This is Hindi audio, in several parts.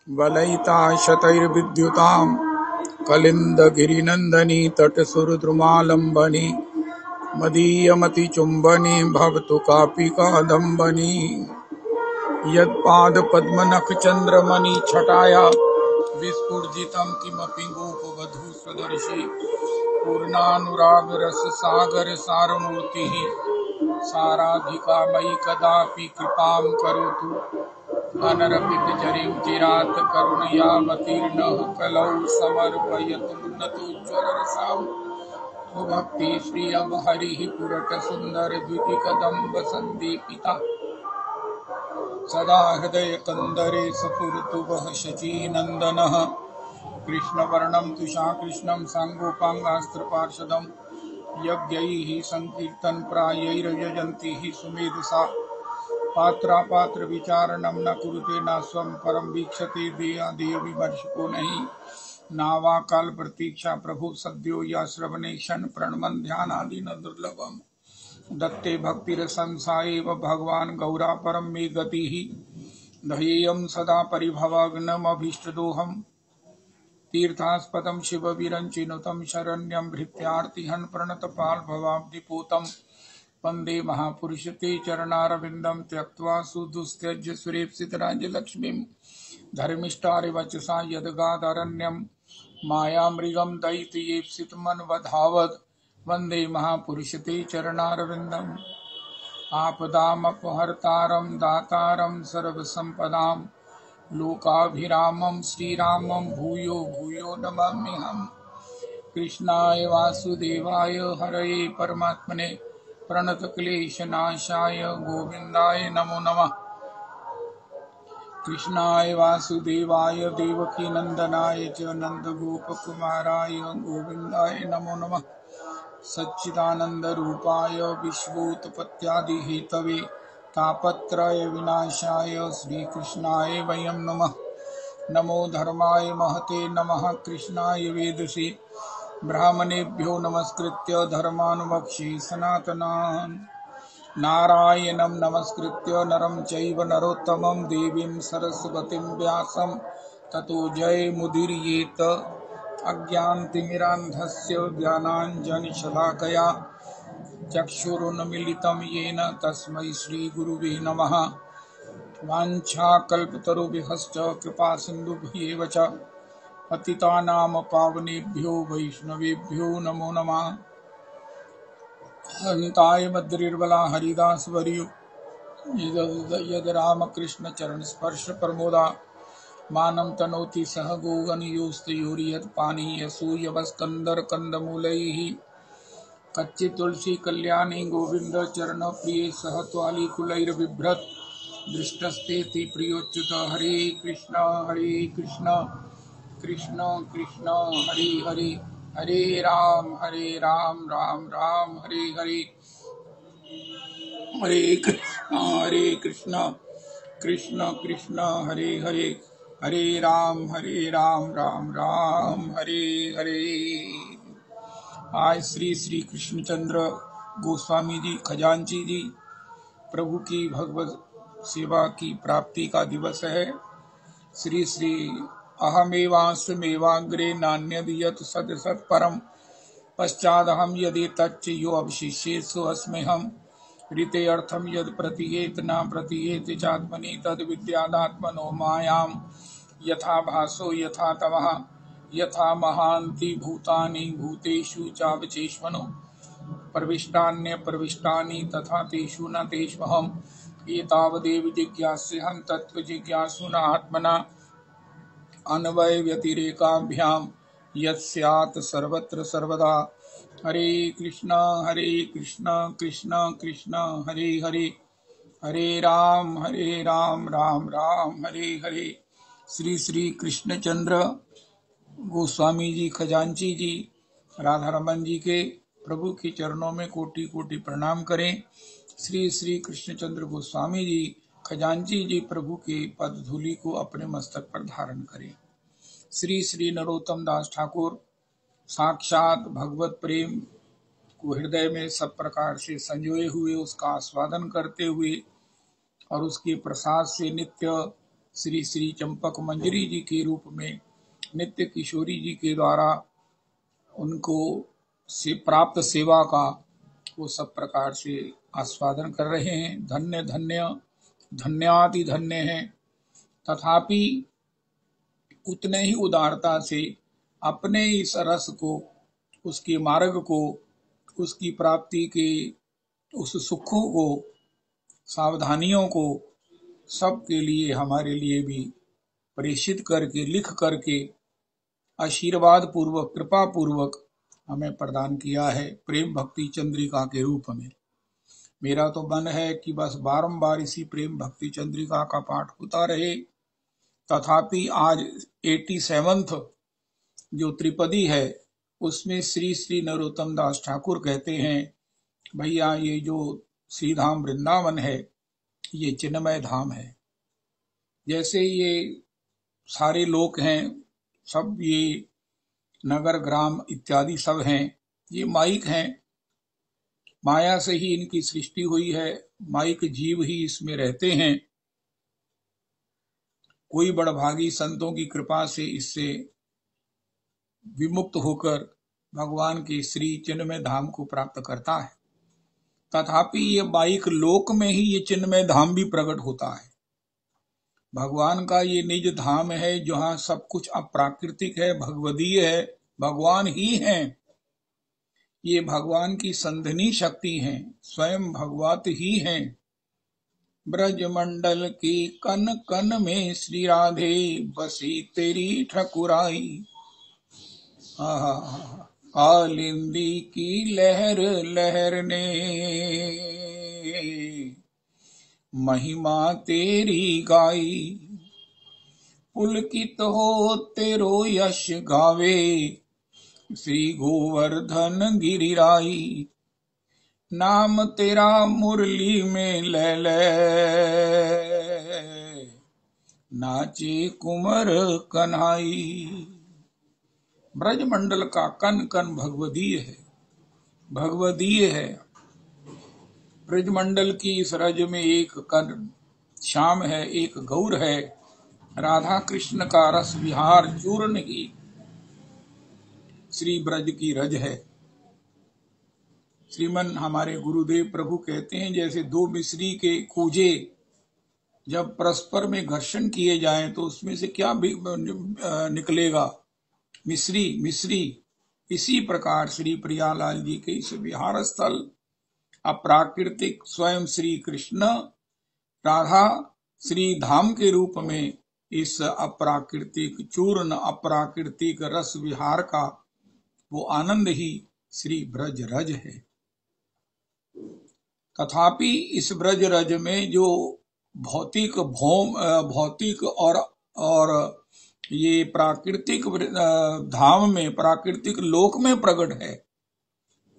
वलयिता शतैर्विद्युतां कलिन्दगिरिनन्दिनी तटसुरद्रुमालम्बनी मदीयमतिचुम्बनी भवतु कापि कादम्बनी। यत्पादपद्मनखचन्द्रमणिछटाया विस्फुजितं किमपि गोपवधूसदर्शी पूर्णानुरागरससागरसारमूर्तिः साराधिका मयि कदापि कृपां करोतु। अनरपितजरीं चिरात् करुणयावतीर्णः कलौ समर्पयतु उन्नतोज्ज्वलरसां भक्ति श्री अब हरिः पुरट सुन्दर द्वितिकदम्ब सन्दीपिता सदा हृदय कंदरे सफुरतु वः शचीनन्दनः। कृष्णवर्णं तुषाकृष्णं साङ्गोपाङ्गास्त्रपार्षदं यज्ञैः सङ्कीर्तनप्रायैर्यजन्ति हि सुमेधसा। पात्रापात्रविचारणं न कुरुते न स्वं परं वीक्षते देयादेयविमर्शको नहि। नावा काल प्रतीक्षा प्रभु सद्यो या श्रवणे क्षण प्रणमन ध्यानादि न दुर्लभम। दत्ते भक्तिरसंसा एव भगवान् गौरा परं मे गतिः। ध्येयं सदा परिभवाग्नमभीष्टदोहम् तीर्थास्पदं शिवविरञ्चिनुतं शरण्यं भृत्यार्तिहन् प्रणतपाल्भवाब्धिपूतं वन्दे महापुरुष ते चरणारविन्दं त्यक्त्वा सुदुस्त्यज्य सुरेप्सितराज्यलक्ष्मीं। धर्मिष्ठारिवचसा यद्गादारण्यं मायामृगं दैत्येप्सितमन्वधावत् वन्दे महापुरुष ते चरणारविन्दम्। आपदामपहर्तारं दातारं सर्वसम्पदां लोकाभिरामं श्रीरामं भूयो भूयो नमाम्यहम्। कृष्णाय वासुदेवाय हरये परमात्मने प्रणतक्लेशनाशाय गोविन्दाय नमो नमः। कृष्णाय वासुदेवाय देवकीनन्दनाय च नन्दगोपकुमाराय गोविन्दाय नमो नमः। सच्चिदानन्दरूपाय विश्वोत्पत्त्यादिहेतवे तापत्रय विनाशाय श्रीकृष्णाय वयं नमः। नमो धर्माय महते नमः कृष्णाय वेदसे ब्राह्मणेभ्यो नमस्कृत्य धर्मानुमक्षे सनातनान्। नारायणं नमस्कृत्य नरं चैव नरोत्तमं देवीं सरस्वतीं व्यासं ततो जयमुदीरयेत। अज्ञानतिमिरान्धस्य ज्ञानाञ्जनशलाकया चक्षुरुन्मीलितं येन तस्मै श्रीगुरुवे नमः। वाञ्छाकल्पतरुभ्यश्च कृपासिन्धुभ्येव च पतितानां पावनेभ्यो वैष्णवेभ्यो नमो नमः। हन्ताय मद्रिर्बला हरिदासवर्यो यद रामकृष्ण चरण स्पर्श प्रमोदा मानं तनोति सह गोगणयोस्तयोर्यत्पानीयसूयवस्कन्दर कंदमूलैः कच्चे तुलसी कल्याणी गोविंद चरण प्रिय सह त्वालिकुलैर्बिभ्रत दृष्टस्तेति प्रियोच्युत। हरे कृष्ण कृष्ण कृष्ण हरे हरे हरे राम राम राम हरे हरे हरे कृष्ण कृष्ण कृष्ण हरे हरे हरे राम राम राम हरे हरे। आज श्री श्री कृष्णचंद्र गोस्वामी जी खजांची जी प्रभु की भगवत सेवा की प्राप्ति का दिवस है। श्री श्री अहमेवास्मेवाग्रे नान्यद यत् सत सत परम पश्चादहम यदि तच्च यो अवशिष्येषु अस्म्यहम्। ऋते अर्थम यद प्रतीयेत न प्रतीयेत चात्मनि तद विद्यादात्मनो मायां यथा भासो यथा तमः यथा महान्ति भूतानि भूतेषु चावचेष्वनो प्रविष्टान्य प्रविष्टानि तथा तेषु न तेष्वहम्। एतावदेव जिज्ञास्यहं तत्त्व जिज्ञासुना आत्मना अन्वय व्यतिरेकाभ्यां यत् सर्वत्र सर्वदा। हरे कृष्ण कृष्ण कृष्ण हरे हरे हरे राम राम राम हरे हरे। श्री श्री कृष्णचंद्र गोस्वामी जी खजांची जी राधा रमन जी के प्रभु के चरणों में कोटि कोटि प्रणाम करें। श्री श्री कृष्णचंद्र गोस्वामी जी खजांची जी प्रभु के पद धूलि को अपने मस्तक पर धारण करें। श्री श्री नरोत्तम दास ठाकुर साक्षात भगवत प्रेम को हृदय में सब प्रकार से संजोए हुए उसका आस्वादन करते हुए और उसके प्रसाद से नित्य श्री श्री चंपक मंजरी जी के रूप में नित्य किशोरी जी के द्वारा उनको से प्राप्त सेवा का वो सब प्रकार से आस्वादन कर रहे हैं। धन्य धन्य धन्याति धन्य हैं। तथापि उतने ही उदारता से अपने इस रस को, उसके मार्ग को, उसकी प्राप्ति के उस सुखों को, सावधानियों को सबके लिए हमारे लिए भी प्रेषित करके, लिख करके, आशीर्वाद पूर्वक, कृपा पूर्वक हमें प्रदान किया है प्रेम भक्ति चंद्रिका के रूप में। मेरा तो मन है कि बस बारंबार इसी प्रेम भक्ति चंद्रिका का पाठ होता रहे। तथापि आज 87th जो त्रिपदी है उसमें श्री श्री नरोत्तम दास ठाकुर कहते हैं, भैया ये जो श्री धाम वृंदावन है ये चिन्मय धाम है। जैसे ये सारे लोक हैं, सब ये नगर ग्राम इत्यादि सब हैं, ये माइक हैं, माया से ही इनकी सृष्टि हुई है, माइक जीव ही इसमें रहते हैं। कोई बड़भागी संतों की कृपा से इससे विमुक्त होकर भगवान के श्री चिन्मय धाम को प्राप्त करता है। तथापि ये माइक लोक में ही ये चिन्मय धाम भी प्रकट होता है। भगवान का ये निज धाम है जहाँ सब कुछ अप्राकृतिक है, भगवदीय है, भगवान ही हैं। ये भगवान की संधनी शक्ति हैं, स्वयं भगवत ही हैं। ब्रजमंडल की कन कन में श्री राधे बसी तेरी ठकुराई। कालिंदी की लहर लहर ने महिमा तेरी गाई। पुलकित हो तेरो यश गावे श्री गोवर्धन गिरिराई। नाम तेरा मुरली में ले ले नाचे कुंवर कन्हाई। ब्रजमंडल का कन कन भगवदीय है, भगवदीय है। ब्रजमंडल की इस रज में एक कन श्याम है, एक गौर है। राधा कृष्ण का रस विहार चूर्ण ही श्री ब्रज की रज है। श्रीमन हमारे गुरुदेव प्रभु कहते हैं, जैसे दो मिश्री के कूजे जब परस्पर में घर्षण किए जाएं तो उसमें से क्या निकलेगा? मिश्री मिश्री। इसी प्रकार श्री प्रियालाल जी के इस विहार स्थल अप्राकृतिक स्वयं श्री कृष्ण राधा श्री धाम के रूप में इस अप्राकृतिक चूर्ण अप्राकृतिक रस विहार का वो आनंद ही श्री ब्रज रज है। तथापि इस ब्रज रज में जो भौतिक और ये प्राकृतिक धाम में, प्राकृतिक लोक में प्रकट है,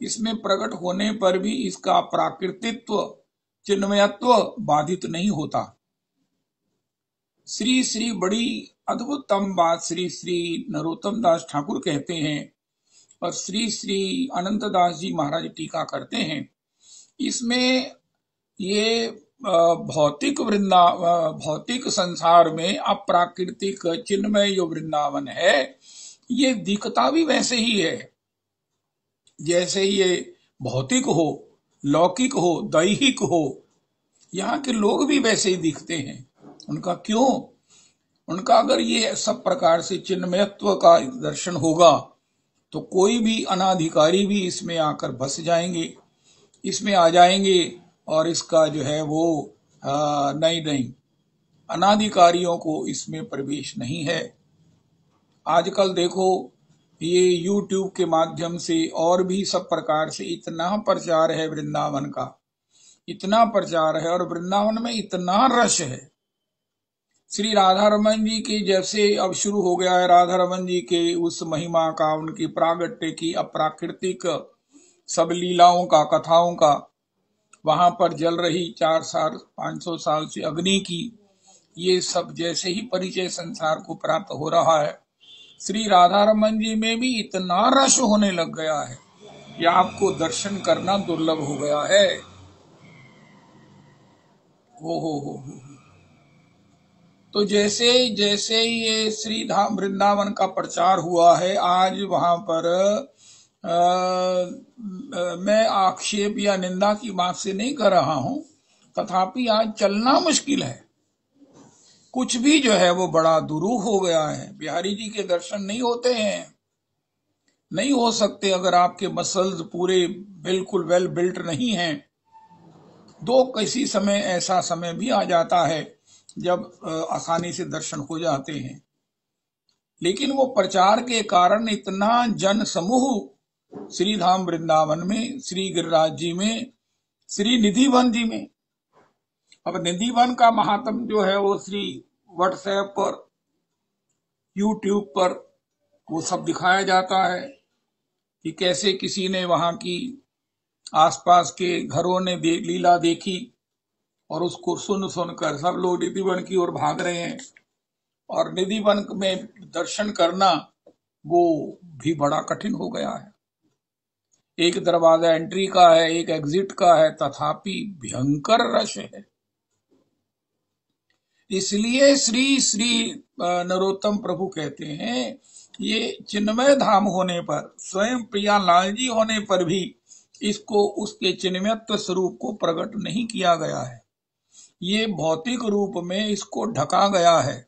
इसमें प्रकट होने पर भी इसका प्राकृतित्व चिन्मयत्व बाधित नहीं होता। श्री श्री बड़ी अद्भुततम बात श्री श्री नरोत्तम दास ठाकुर कहते हैं और श्री श्री अनंत दास जी महाराज टीका करते हैं। इसमें ये भौतिक संसार में अप्राकृतिक चिन्मय जो वृंदावन है ये दिखता भी वैसे ही है जैसे ये भौतिक हो, लौकिक हो, दैहिक हो। यहाँ के लोग भी वैसे ही दिखते हैं। उनका क्यों? उनका अगर ये सब प्रकार से चिन्मयत्व का दर्शन होगा तो कोई भी अनाधिकारी भी इसमें आकर बस जाएंगे, इसमें आ जाएंगे और इसका जो है वो नहीं अनाधिकारियों को इसमें प्रवेश नहीं है। आजकल देखो ये YouTube के माध्यम से और भी सब प्रकार से इतना प्रचार है वृंदावन का, इतना प्रचार है और वृंदावन में इतना रस है। श्री राधा रमन जी की जैसे अब शुरू हो गया है, राधा रमन जी के उस महिमा का, उनकी प्रागट्य की, अप्राकृतिक सब लीलाओं का, कथाओं का, वहां पर जल रही 400-500 साल से अग्नि की, ये सब जैसे ही परिचय संसार को प्राप्त हो रहा है, श्री राधा रमन जी में भी इतना रस होने लग गया है कि आपको दर्शन करना दुर्लभ हो गया है। हो। तो जैसे जैसे ये श्री धाम वृंदावन का प्रचार हुआ है, आज वहां पर मैं आक्षेप या निंदा की बात से नहीं कर रहा हूं, तथापि आज चलना मुश्किल है। कुछ भी जो है वो बड़ा दुरूह हो गया है। बिहारी जी के दर्शन नहीं होते हैं, नहीं हो सकते अगर आपके मसल्स पूरे बिल्कुल वेल बिल्ट नहीं हैं। दो किसी समय ऐसा समय भी आ जाता है जब आसानी से दर्शन हो जाते हैं, लेकिन वो प्रचार के कारण इतना जन समूह श्री धाम वृंदावन में, श्री गिरिराज जी में, श्री निधिवन जी में। अब निधिवन का महात्म जो है वो श्री व्हाट्सएप पर, यूट्यूब पर वो सब दिखाया जाता है कि कैसे किसी ने वहां की आसपास के घरों ने लीला देखी और उसको सुन सुनकर सब लोग निधिवन की ओर भाग रहे हैं। और निधिवन में दर्शन करना वो भी बड़ा कठिन हो गया है। एक दरवाजा एंट्री का है, एक एग्जिट का है, तथापि भयंकर रश है। इसलिए श्री श्री नरोत्तम प्रभु कहते हैं, ये चिन्मय धाम होने पर, स्वयं प्रियालाल जी होने पर भी इसको उसके चिन्मयत्व स्वरूप को प्रकट नहीं किया गया है। ये भौतिक रूप में इसको ढका गया है।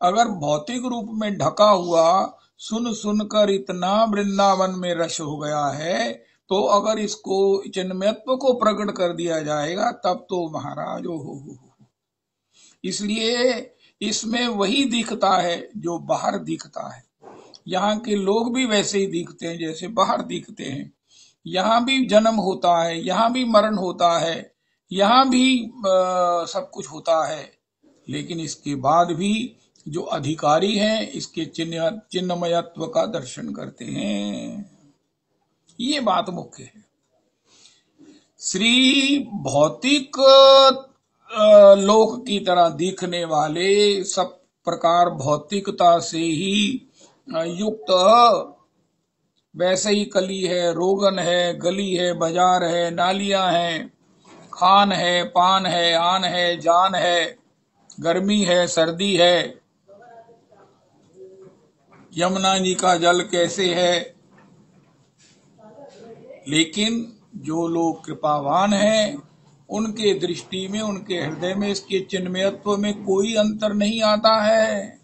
अगर भौतिक रूप में ढका हुआ सुन सुनकर इतना वृंदावन में रस हो गया है, तो अगर इसको चिन्मयत्व को प्रकट कर दिया जाएगा तब तो महाराज हो। इसलिए इसमें वही दिखता है जो बाहर दिखता है। यहाँ के लोग भी वैसे ही दिखते हैं जैसे बाहर दिखते हैं। यहाँ भी जन्म होता है, यहाँ भी मरण होता है, यहाँ भी सब कुछ होता है, लेकिन इसके बाद भी जो अधिकारी हैं इसके चिन्मयत्व का दर्शन करते हैं। ये बात मुख्य है। श्री भौतिक लोक की तरह दिखने वाले सब प्रकार भौतिकता से ही युक्त, वैसे ही कली है, रोगन है, गली है, बाजार है, नालियां हैं, खान है, पान है, आन है, जान है, गर्मी है, सर्दी है, यमुना जी का जल कैसे है। लेकिन जो लोग कृपावान हैं उनके दृष्टि में, उनके हृदय में इसके चिन्मयत्व में कोई अंतर नहीं आता है।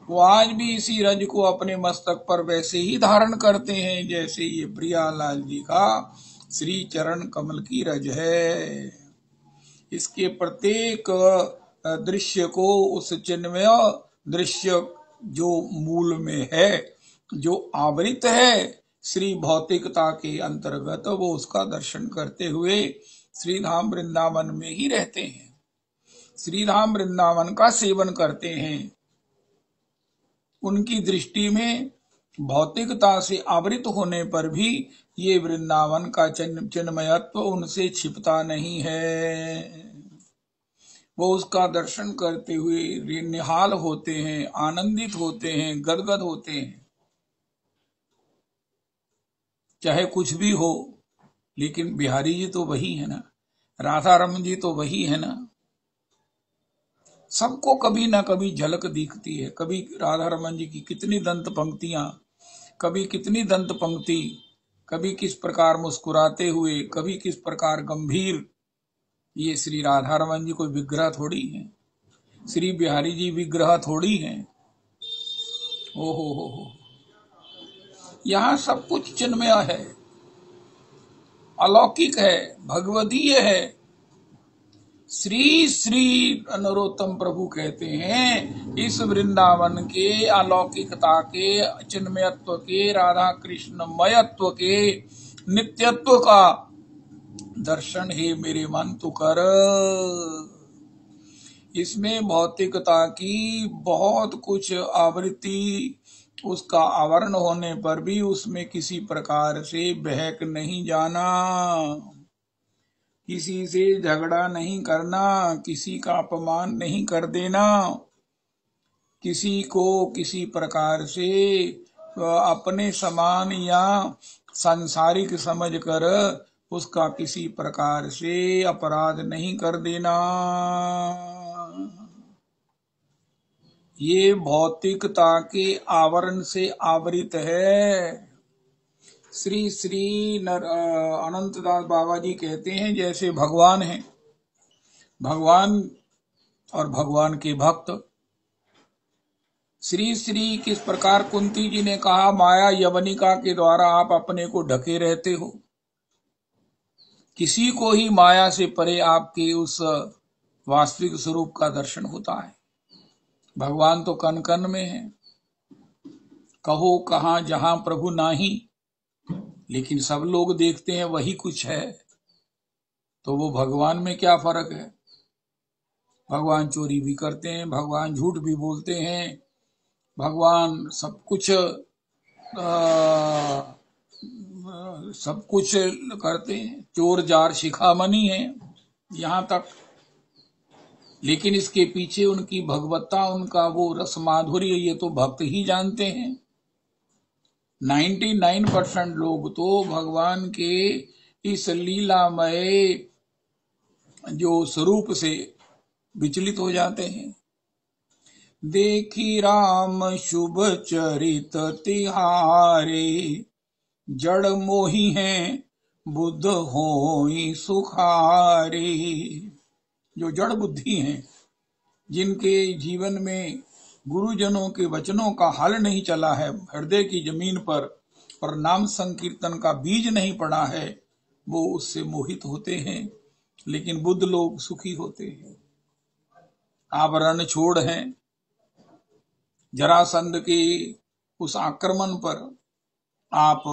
वो आज भी इसी रज को अपने मस्तक पर वैसे ही धारण करते हैं जैसे ये प्रियालाल जी का श्री चरण कमल की रज है। इसके प्रत्येक दृश्य को उस चिन्मय दृश्य जो मूल में है, जो आवृत है श्री भौतिकता के अंतर्गत, वो उसका दर्शन करते हुए श्री धाम वृंदावन में ही रहते हैं, श्री धाम वृंदावन का सेवन करते हैं। उनकी दृष्टि में भौतिकता से आवृत होने पर भी ये वृंदावन का चिन्मयत्व उनसे छिपता नहीं है। वो उसका दर्शन करते हुए निहाल होते हैं, आनंदित होते हैं, गदगद होते हैं। चाहे कुछ भी हो, लेकिन बिहारी जी तो वही है ना, राधा रमन जी तो वही है ना। सबको कभी ना कभी झलक दिखती है। कभी राधा रमन जी की कितनी दंत पंक्तियां, कभी कितनी दंत पंक्ति, कभी किस प्रकार मुस्कुराते हुए, कभी किस प्रकार गंभीर। ये श्री राधा रमन जी कोई विग्रह थोड़ी है, श्री बिहारी जी विग्रह थोड़ी है। ओ हो, यहाँ सब कुछ चिन्मय है, अलौकिक है, भगवदीय है। श्री श्री नरोत्तम प्रभु कहते हैं, इस वृंदावन के अलौकिकता के, चिन्मयत्व के, राधा कृष्ण मयत्व के, नित्यत्व का दर्शन हे मेरे मन तू कर। इसमें भौतिकता की बहुत कुछ आवृत्ति, उसका आवरण होने पर भी उसमें किसी प्रकार से बहक नहीं जाना, किसी से झगड़ा नहीं करना, किसी का अपमान नहीं कर देना, किसी को किसी प्रकार से अपने समान या सांसारिक समझकर उसका किसी प्रकार से अपराध नहीं कर देना। ये भौतिकता के आवरण से आवृत है। श्री श्री अनंतदास बाबा जी कहते हैं जैसे भगवान हैं, भगवान और भगवान के भक्त। श्री श्री किस प्रकार कुंती जी ने कहा, माया यवनिका के द्वारा आप अपने को ढके रहते हो, किसी को ही माया से परे आपके उस वास्तविक स्वरूप का दर्शन होता है। भगवान तो कण कण में है, कहो कहां जहां प्रभु नाही, लेकिन सब लोग देखते हैं वही कुछ है, तो वो भगवान में क्या फर्क है। भगवान चोरी भी करते हैं, भगवान झूठ भी बोलते हैं, भगवान सब कुछ करते हैं, चोर जार शिखामणि है यहाँ तक। लेकिन इसके पीछे उनकी भगवत्ता, उनका वो रस माधुर्य, ये तो भक्त ही जानते हैं। 99% लोग तो भगवान के इस लीलामय जो स्वरूप से विचलित हो जाते हैं। देखी राम शुभ चरित तिहारे, जड़ मोही हैं बुद्ध होई सुखारे। जो जड़ बुद्धि हैं, जिनके जीवन में गुरुजनों के वचनों का हल नहीं चला है हृदय की जमीन पर, और नाम संकीर्तन का बीज नहीं पड़ा है, वो उससे मोहित होते हैं। लेकिन बुद्ध लोग सुखी होते हैं। आप रण छोड़ हैं, जरासंध के उस आक्रमण पर आप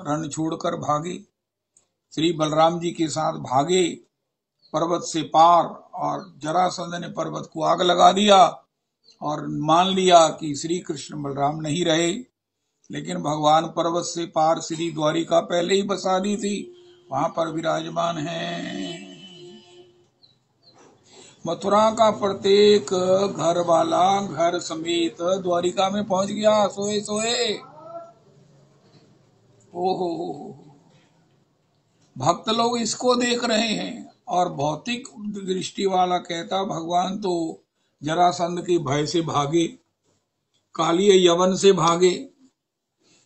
रण छोड़कर भागे, श्री बलराम जी के साथ भागे पर्वत से पार, और जरासंध ने पर्वत को आग लगा दिया और मान लिया कि श्री कृष्ण बलराम नहीं रहे। लेकिन भगवान पर्वत से पार श्री द्वारिका पहले ही बसा दी थी, वहां पर विराजमान हैं। मथुरा का प्रत्येक घर वाला घर समेत द्वारिका में पहुंच गया, सोए सोए। ओहो, भक्त लोग इसको देख रहे हैं, और भौतिक दृष्टि वाला कहता भगवान तो जरासंध के भय से भागे, काली यवन से भागे।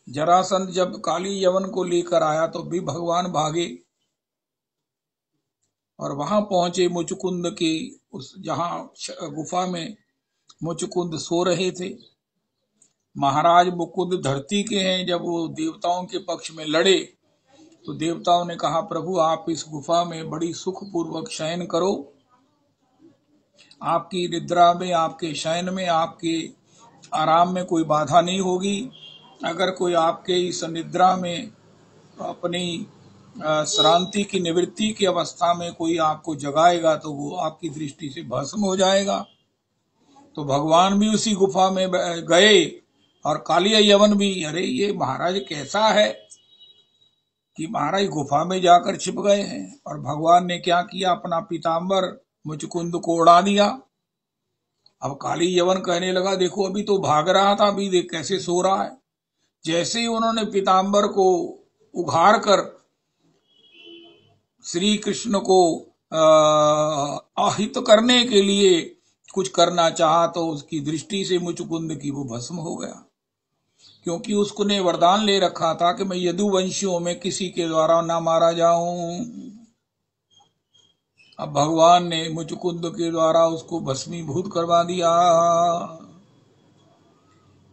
जरासंध जब काली यवन को लेकर आया तो भी भगवान भागे, और वहां पहुंचे मुचकुंद की उस जहां गुफा में मुचकुंद सो रहे थे। महाराज मुकुंद धरती के हैं, जब वो देवताओं के पक्ष में लड़े तो देवताओं ने कहा, प्रभु आप इस गुफा में बड़ी सुख पूर्वक शयन करो, आपकी निद्रा में, आपके शयन में, आपके आराम में कोई बाधा नहीं होगी। अगर कोई आपके इस निद्रा में अपनी श्रांति की निवृत्ति की अवस्था में कोई आपको जगाएगा तो वो आपकी दृष्टि से भस्म हो जाएगा। तो भगवान भी उसी गुफा में गए, और काली यवन भी। अरे ये महाराज कैसा है कि महाराज गुफा में जाकर छिप गए हैं। और भगवान ने क्या किया, अपना पीताम्बर मुचकुंद को उड़ा दिया। अब काली यवन कहने लगा, देखो अभी तो भाग रहा था, अभी देख कैसे सो रहा है। जैसे ही उन्होंने पीताम्बर को उघाड़ कर श्री कृष्ण को आहित करने के लिए कुछ करना चाहा, तो उसकी दृष्टि से मुचकुंद की वो भस्म हो गया, क्योंकि उसको ने वरदान ले रखा था कि मैं यदुवंशियों में किसी के द्वारा ना मारा जाऊं। अब भगवान ने मुचकुंद के द्वारा उसको भस्मीभूत करवा दिया।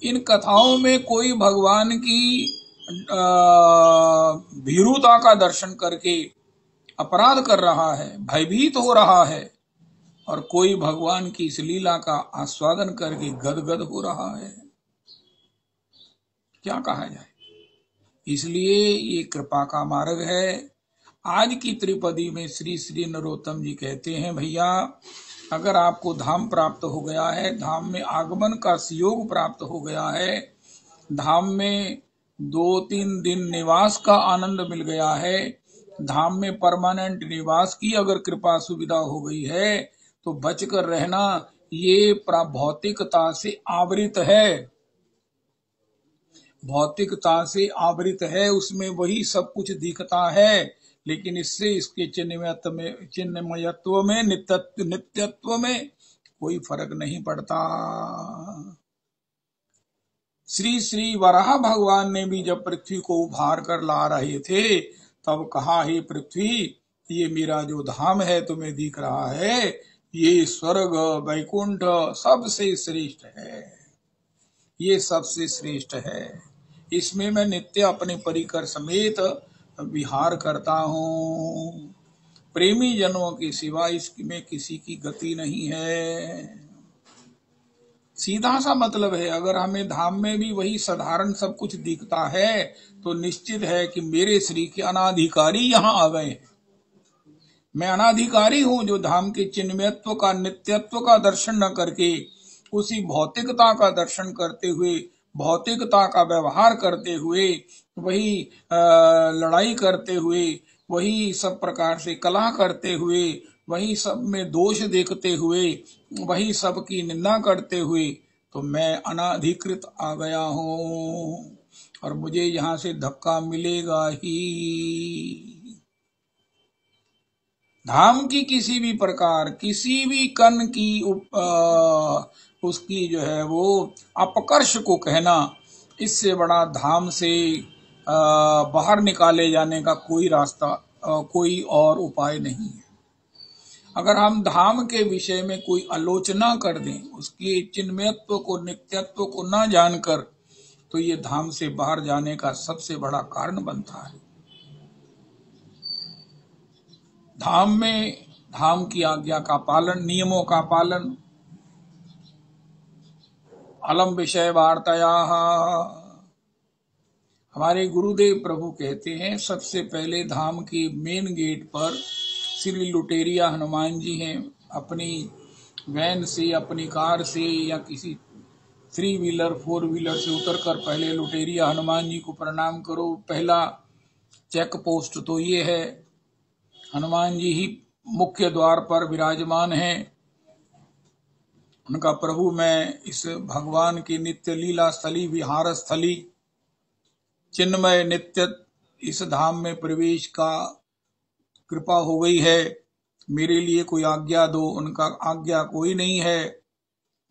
इन कथाओं में कोई भगवान की भीरुता का दर्शन करके अपराध कर रहा है, भयभीत हो रहा है, और कोई भगवान की इस लीला का आस्वादन करके गदगद हो रहा है। क्या कहा जाए। इसलिए ये कृपा का मार्ग है। आज की त्रिपदी में श्री श्री नरोत्तम जी कहते हैं, भैया अगर आपको धाम प्राप्त हो गया है, धाम में आगमन का सुयोग प्राप्त हो गया है, धाम में 2-3 दिन निवास का आनंद मिल गया है, धाम में परमानेंट निवास की अगर कृपा सुविधा हो गई है, तो बचकर रहना। ये भौतिकता से आवृत है, भौतिकता से आवृत है, उसमें वही सब कुछ दिखता है, लेकिन इससे इसके चिन्मयत्व में, नित्यत्व में कोई फर्क नहीं पड़ता। श्री श्री वराह भगवान ने भी जब पृथ्वी को उभार कर ला रहे थे तब कहा, हे पृथ्वी, ये मेरा जो धाम है तुम्हें दिख रहा है, ये स्वर्ग वैकुंठ सबसे श्रेष्ठ है, ये सबसे श्रेष्ठ है। इसमें मैं नित्य अपने परिकर समेत विहार करता हूँ। प्रेमी जनों के सिवा इसमें किसी की गति नहीं है। सीधा सा मतलब है, अगर हमें धाम में भी वही साधारण सब कुछ दिखता है तो निश्चित है कि मेरे श्री के अनाधिकारी यहाँ आ गए हैं। मैं अनाधिकारी हूँ जो धाम के चिन्मयत्व का, नित्यत्व का दर्शन न करके उसी भौतिकता का दर्शन करते हुए, भौतिकता का व्यवहार करते हुए, वही लड़ाई करते हुए, वही सब प्रकार से कलह करते हुए, वही सब में दोष देखते हुए, वही सब की निंदा करते हुए, तो मैं अनाधिकृत आ गया हूँ और मुझे यहाँ से धक्का मिलेगा ही। धाम की किसी भी प्रकार, किसी भी कण की उसकी जो है वो अपकर्ष को कहना, इससे बड़ा धाम से बाहर निकाले जाने का कोई रास्ता, कोई और उपाय नहीं है। अगर हम धाम के विषय में कोई आलोचना कर दें, उसके चिन्मयत्व को, नित्यत्व को न जानकर, तो ये धाम से बाहर जाने का सबसे बड़ा कारण बनता है। धाम में धाम की आज्ञा का पालन, नियमों का पालन, अलम विषय वार्ताया। हमारे गुरुदेव प्रभु कहते हैं, सबसे पहले धाम के मेन गेट पर श्री लुटेरिया हनुमान जी हैं। अपनी वैन से, अपनी कार से या किसी 3 व्हीलर 4 व्हीलर से उतरकर पहले लुटेरिया हनुमान जी को प्रणाम करो। पहला चेक पोस्ट तो ये है। हनुमान जी ही मुख्य द्वार पर विराजमान हैं। उनका प्रभु मैं इस भगवान की नित्य लीला स्थली, विहार स्थली, चिन्मय नित्य इस धाम में प्रवेश का कृपा हो गई है, मेरे लिए कोई आज्ञा दो। उनका आज्ञा कोई नहीं है।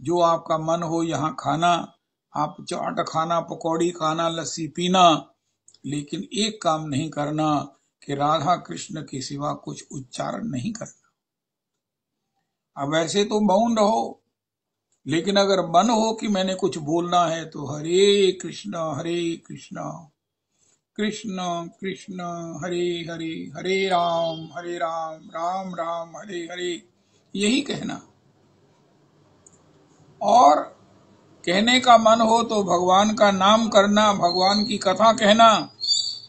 जो आपका मन हो यहाँ खाना, आप चाट खाना, पकौड़ी खाना, लस्सी पीना, लेकिन एक काम नहीं करना कि राधा कृष्ण के सिवा कुछ उच्चारण नहीं करना। अब वैसे तो मौन रहो, लेकिन अगर मन हो कि मैंने कुछ बोलना है तो हरे कृष्ण कृष्ण कृष्ण हरे हरे, हरे राम राम राम हरे हरे, यही कहना। और कहने का मन हो तो भगवान का नाम करना, भगवान की कथा कहना।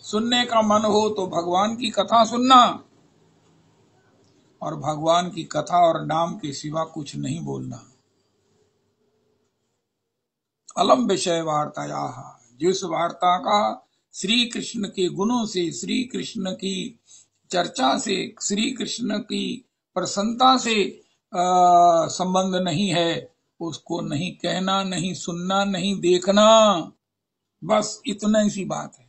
सुनने का मन हो तो भगवान की कथा सुनना, और भगवान की कथा और नाम के सिवा कुछ नहीं बोलना। अलम विषय वार्ताया, जिस वार्ता का श्री कृष्ण के गुणों से, श्री कृष्ण की चर्चा से, श्री कृष्ण की प्रसन्नता से संबंध नहीं है, उसको नहीं कहना, नहीं सुनना, नहीं देखना। बस इतना सी बात है।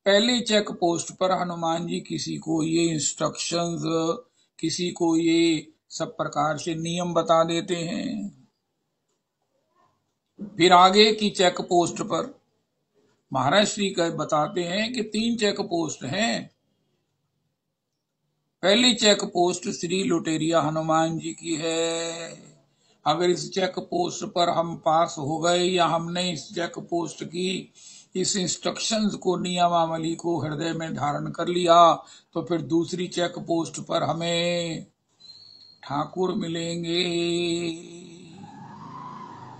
पहले चेक पोस्ट पर हनुमान जी किसी को ये इंस्ट्रक्शंस, किसी को ये सब प्रकार से नियम बता देते हैं। फिर आगे की चेक पोस्ट पर महाराज श्री का बताते हैं कि 3 चेक पोस्ट हैं। पहली चेक पोस्ट श्री लुटेरिया हनुमान जी की है। अगर इस चेक पोस्ट पर हम पास हो गए, या हमने इस चेक पोस्ट की इस इंस्ट्रक्शंस को, नियमावली को हृदय में धारण कर लिया, तो फिर दूसरी चेक पोस्ट पर हमें ठाकुर मिलेंगे,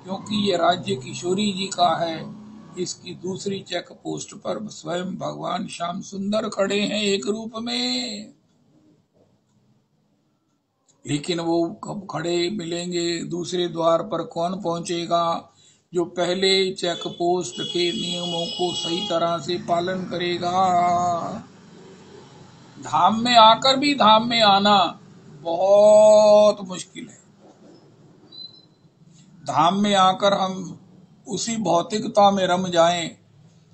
क्योंकि ये राज्य किशोरी जी का है। इसकी दूसरी चेक पोस्ट पर स्वयं भगवान श्याम सुंदर खड़े हैं एक रूप में। लेकिन वो कब खड़े मिलेंगे, दूसरे द्वार पर कौन पहुंचेगा? जो पहले चेक पोस्ट के नियमों को सही तरह से पालन करेगा। धाम में आकर भी धाम में आना बहुत मुश्किल है। धाम में आकर हम उसी भौतिकता में रम जाएं,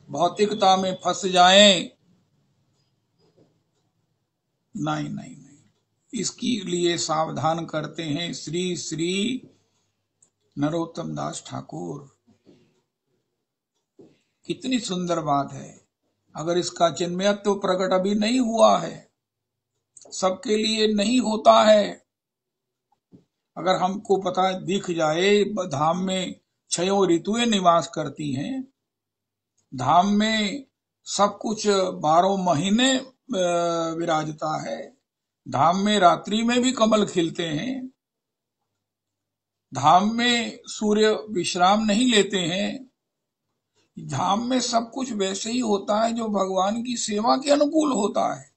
भौतिकता में फंस जाएं, नहीं नहीं नहीं। इसके लिए सावधान करते हैं श्री श्री नरोत्तम दास ठाकुर। कितनी सुंदर बात है। अगर इसका चिन्मयत्व प्रकट अभी नहीं हुआ है, सबके लिए नहीं होता है। अगर हमको पता दिख जाए धाम में 6 ऋतुएं निवास करती हैं, धाम में सब कुछ 12 महीने विराजता है, धाम में रात्रि में भी कमल खिलते हैं, धाम में सूर्य विश्राम नहीं लेते हैं, धाम में सब कुछ वैसे ही होता है जो भगवान की सेवा के अनुकूल होता है।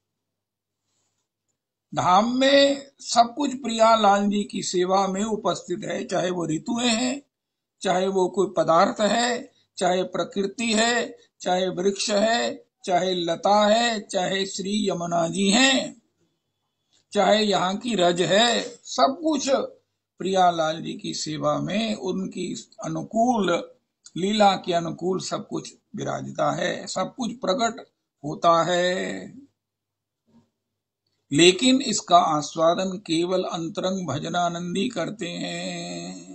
धाम में सब कुछ प्रियालाल जी की सेवा में उपस्थित है, चाहे वो ऋतुएं हैं, चाहे वो कोई पदार्थ है, चाहे प्रकृति है, चाहे वृक्ष है, चाहे लता है, चाहे श्री यमुना जी हैं, चाहे यहाँ की रज है, सब कुछ प्रियालाल जी की सेवा में उनकी अनुकूल लीला के अनुकूल सब कुछ विराजता है, सब कुछ प्रकट होता है। लेकिन इसका आस्वादन केवल अंतरंग भजनानंदी करते हैं।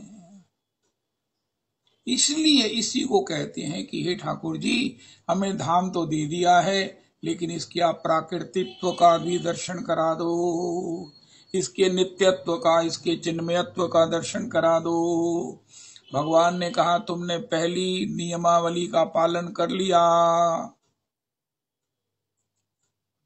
इसलिए इसी को कहते हैं कि हे ठाकुर जी, हमें धाम तो दे दिया है, लेकिन इसके आप प्राकृतित्व का भी दर्शन करा दो, इसके नित्यत्व का, इसके चिन्मयत्व का दर्शन करा दो। भगवान ने कहा तुमने पहली नियमावली का पालन कर लिया,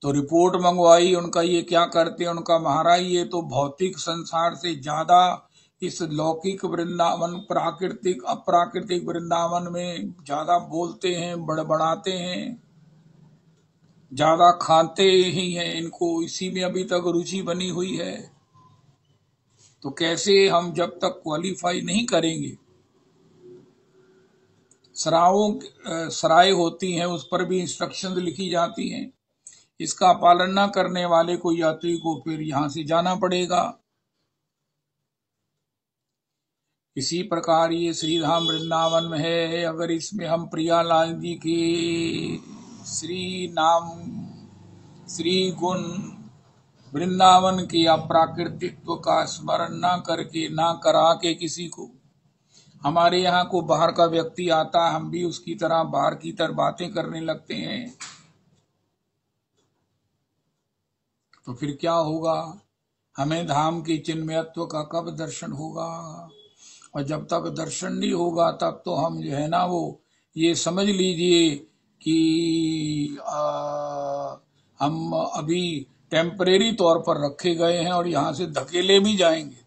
तो रिपोर्ट मंगवाई उनका, ये क्या करते हैं? उनका महाराज ये तो भौतिक संसार से ज्यादा इस लौकिक वृंदावन, प्राकृतिक अप्राकृतिक वृंदावन में ज्यादा बोलते हैं, बड़बड़ाते हैं, ज्यादा खाते ही हैं, इनको इसी में अभी तक रुचि बनी हुई है। तो कैसे हम जब तक क्वालिफाई नहीं करेंगे, सराय होती हैं, उस पर भी इंस्ट्रक्शंस लिखी जाती हैं, इसका पालन न करने वाले को, यात्री को फिर यहां से जाना पड़ेगा। इसी प्रकार ये श्रीधाम वृंदावन में है। अगर इसमें हम प्रियालाल जी के श्री नाम, श्री गुण, वृंदावन के अप्राकृतित्व का स्मरण ना करके, ना करा के किसी को, हमारे यहाँ को बाहर का व्यक्ति आता है, हम भी उसकी तरह बाहर की तरह बातें करने लगते हैं, तो फिर क्या होगा? हमें धाम के चिन्मयत्व का कब दर्शन होगा? और जब तक दर्शन नहीं होगा तब तो हम जो है ना, वो ये समझ लीजिए कि हम अभी टेम्परेरी तौर पर रखे गए हैं और यहाँ से धकेले भी जाएंगे।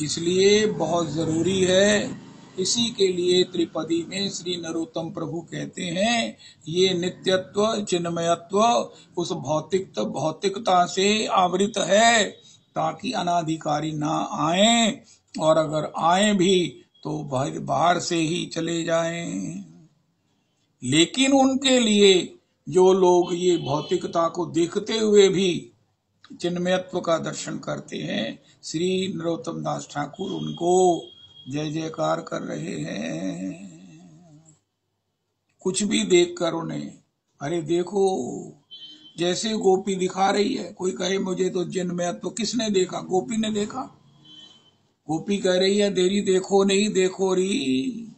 इसलिए बहुत जरूरी है। इसी के लिए त्रिपदी में श्री नरोत्तम प्रभु कहते हैं, ये नित्यत्व चिन्मयत्व उस भौतिकता से आवृत है, ताकि अनाधिकारी ना आए, और अगर आए भी तो बाहर से ही चले जाएं। लेकिन उनके लिए जो लोग ये भौतिकता को देखते हुए भी चिन्मयत्व का दर्शन करते हैं, श्री नरोत्तम दास ठाकुर उनको जय जयकार कर रहे हैं। कुछ भी देखकर उन्हें, अरे देखो, जैसे गोपी दिखा रही है, कोई कहे मुझे तो चिन्मयत्व, तो किसने देखा? गोपी ने देखा। गोपी कह रही है देरी देखो नहीं देखो री।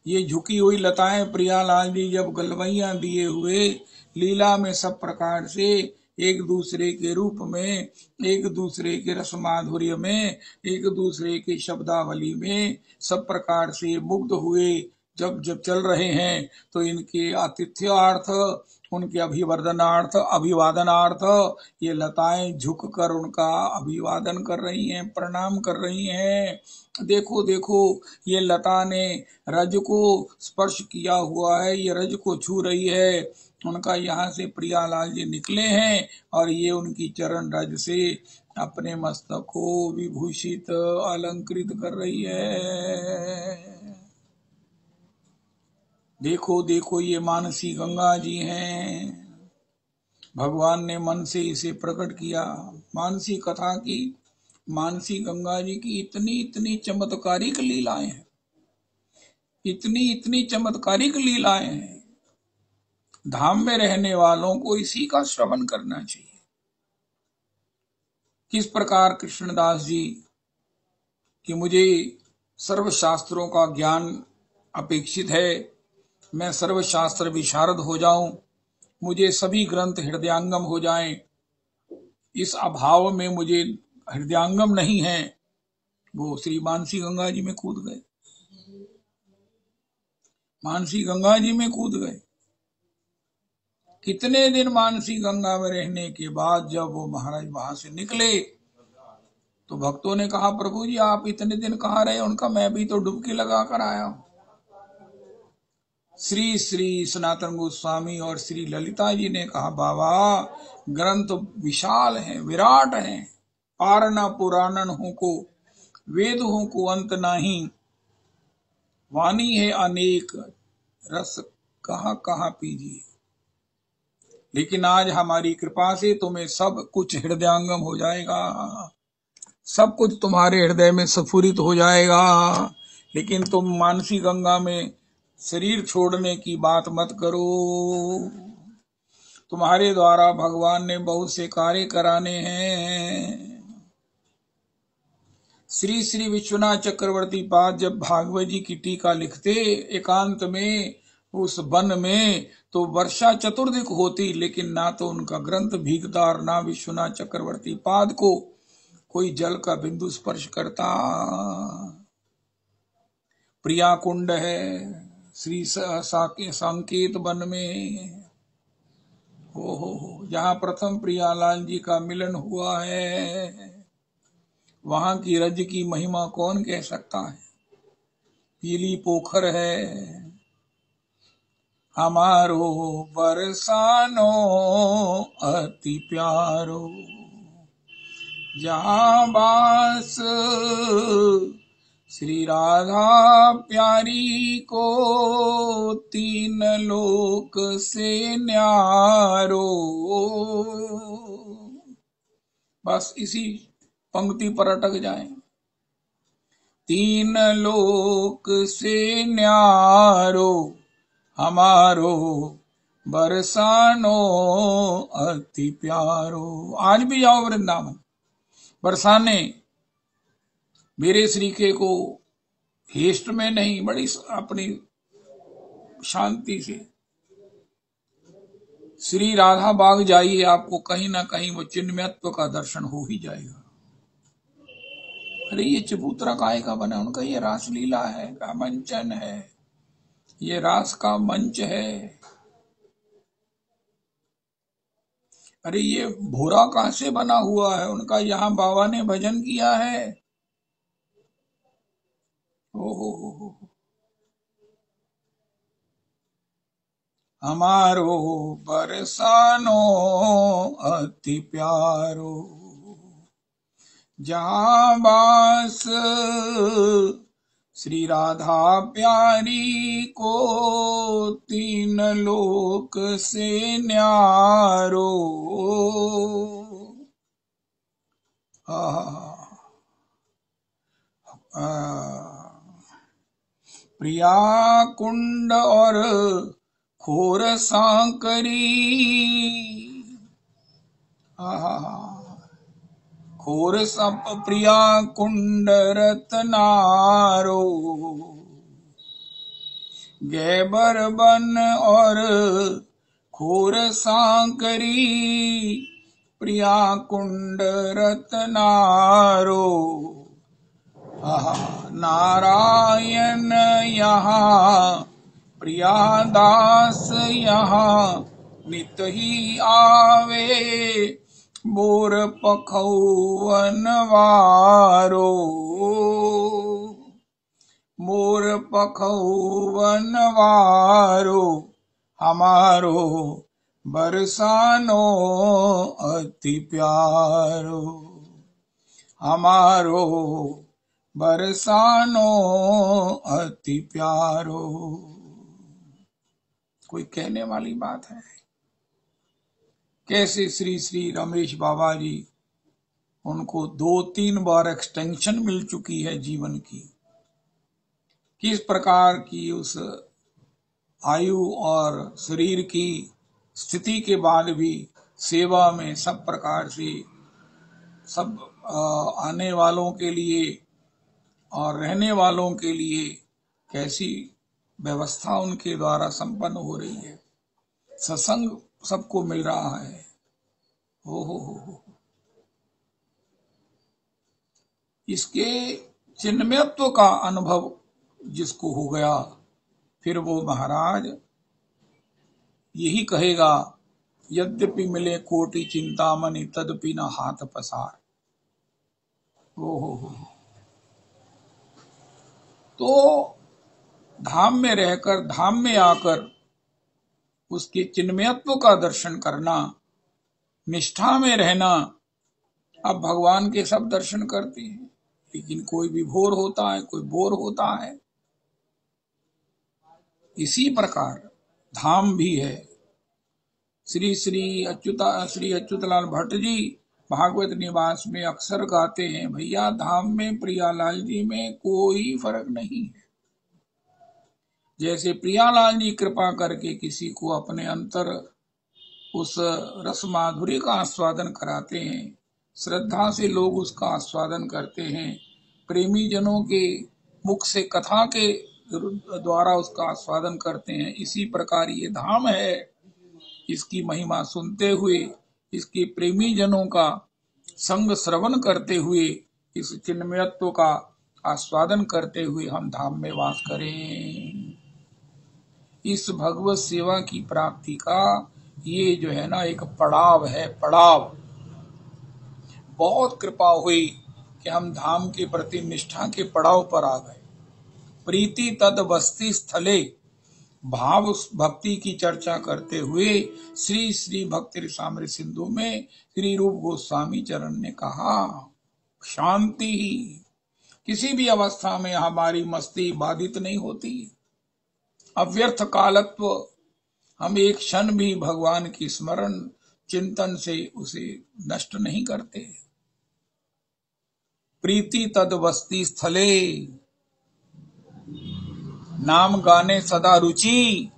ये झुकी हुई लताएं प्रियालाल जी जब गलवैया दिए हुए लीला में सब प्रकार से एक दूसरे के रूप में, एक दूसरे के रस माधुर्य में, एक दूसरे के शब्दावली में सब प्रकार से मुग्ध हुए जब चल रहे हैं, तो इनके आतिथ्यार्थ, उनके अभिवादनार्थ ये लताएं झुककर उनका अभिवादन कर रही हैं, प्रणाम कर रही हैं। देखो देखो, ये लता ने रज को स्पर्श किया हुआ है, ये रज को छू रही है। उनका यहाँ से प्रियालाल जी निकले हैं और ये उनकी चरण रज से अपने मस्तक को विभूषित अलंकृत कर रही है। देखो देखो, ये मानसी गंगा जी हैं। भगवान ने मन से इसे प्रकट किया। मानसी कथा की, मानसी गंगा जी की इतनी इतनी चमत्कारिक लीलाएं हैं, इतनी इतनी चमत्कारिक लीलाएं हैं। धाम में रहने वालों को इसी का श्रवण करना चाहिए। किस प्रकार कृष्णदास जी कि मुझे सर्व शास्त्रों का ज्ञान अपेक्षित है, मैं सर्वशास्त्र विशारद हो जाऊं, मुझे सभी ग्रंथ हृदयांगम हो जाएं। इस अभाव में मुझे हृदयांगम नहीं है, वो श्री मानसी गंगा जी में कूद गए, मानसी गंगा जी में कूद गए। कितने दिन मानसी गंगा में रहने के बाद जब वो महाराज वहां से निकले तो भक्तों ने कहा, प्रभु जी आप इतने दिन कहाँ रहे? उनका मैं भी तो डुबकी लगा कर आया हूं। श्री श्री सनातन गोस्वामी और श्री ललिता जी ने कहा, बाबा ग्रंथ विशाल हैं, विराट हैं, पार न पुराणन हो को, वेद हो को अंत नहीं, वाणी है अनेक, रस कहाँ कहाँ पीजिए। लेकिन आज हमारी कृपा से तुम्हें सब कुछ हृदयांगम हो जाएगा, सब कुछ तुम्हारे हृदय में स्फुरित हो जाएगा। लेकिन तुम मानसी गंगा में शरीर छोड़ने की बात मत करो। तुम्हारे द्वारा भगवान ने बहुत से कार्य कराने हैं। श्री श्री विश्वनाथ चक्रवर्ती पाद जब भागवत जी की टीका लिखते एकांत में उस वन में, तो वर्षा चतुर्दिक होती, लेकिन ना तो उनका ग्रंथ भीगता और ना विश्वनाथ चक्रवर्ती पाद को कोई जल का बिंदु स्पर्श करता। प्रिया कुंड है श्री संकेत वन में, हो जहाँ प्रथम प्रियालाल जी का मिलन हुआ है, वहां की रज की महिमा कौन कह सकता है। पीली पोखर है, हमारो बरसानो अति प्यारो, जहाँ बास श्री राधा प्यारी को, तीन लोक से न्यारो। बस इसी पंक्ति पर अटक जाएं। तीन लोक से न्यारो, हमारो बरसानो अति प्यारो। आज भी जाओ वृंदावन बरसाने, मेरे श्रीके को हेस्ट में नहीं, बड़ी अपनी शांति से श्री राधा बाग जाइए, आपको कहीं ना कहीं वो चिन्मयत्व का दर्शन हो ही जाएगा। अरे ये चबूतरा काहे का बना? उनका ये रासलीला है का मंचन है, ये रास का मंच है। अरे ये भोरा कहां से बना हुआ है? उनका यहाँ बाबा ने भजन किया है। हो हमारो बरसानो अति प्यारो, जहाँ बास श्री राधा प्यारी को, तीन लोक से न्यारो। प्रिया कुंड और खोर सांकरी, खोर सब प्रिया कुंड रत्नारो, गैबर बन और खोर सांकरी, प्रिया कुंड रत्नारो। नारायण यहाँ प्रिया दास यहाँ, नित ही आवे बोर पखौवन वारो, मोर पखौवन वारो, हमारो बरसानो अति प्यारो, हमारो बरसानो अति प्यारो। कोई कहने वाली बात है? कैसे श्री श्री रमेश बाबा जी, उनको 2-3 बार एक्सटेंशन मिल चुकी है जीवन की, किस प्रकार की उस आयु और शरीर की स्थिति के बाद भी सेवा में सब प्रकार से सब आने वालों के लिए और रहने वालों के लिए कैसी व्यवस्था उनके द्वारा संपन्न हो रही है। सत्संग सबको मिल रहा है। हो। इसके चिन्मयत्व का अनुभव जिसको हो गया, फिर वो महाराज यही कहेगा, यद्यपि मिले कोटि चिंतामणि तदपि न हाथ पसार। हो। तो धाम में रहकर, धाम में आकर उसके चिन्मयत्व का दर्शन करना, निष्ठा में रहना। अब भगवान के सब दर्शन करते हैं, लेकिन कोई विभोर होता है, कोई बोर होता है। इसी प्रकार धाम भी है। श्री अच्युतलाल भट्ट जी भागवत निवास में अक्सर गाते हैं, भैया धाम में प्रियालाल जी में कोई फर्क नहीं है। जैसे प्रियालाल जी कृपा करके किसी को अपने अंतर उस रस माधुर्य का आस्वादन कराते हैं, श्रद्धा से लोग उसका आस्वादन करते हैं, प्रेमी जनों के मुख से कथा के द्वारा उसका आस्वादन करते हैं। इसी प्रकार ये धाम है, इसकी महिमा सुनते हुए, इसके प्रेमी जनों का संग श्रवण करते हुए, इस चिन्मयत्व का आस्वादन करते हुए हम धाम में वास करें। इस भगवत सेवा की प्राप्ति का ये जो है ना एक पड़ाव है, पड़ाव। बहुत कृपा हुई कि हम धाम के प्रति निष्ठा के पड़ाव पर आ गए। प्रीति तद बस्ती स्थले, भाव भक्ति की चर्चा करते हुए श्री श्री भक्ति रसामृत सिंधु में श्री रूप गोस्वामी चरण ने कहा, शांति ही, किसी भी अवस्था में हमारी मस्ती बाधित नहीं होती। अव्यर्थ कालत्व, हम एक क्षण भी भगवान की स्मरण चिंतन से उसे नष्ट नहीं करते। प्रीति तद बस्ती स्थले, नाम गाने सदा रुचि,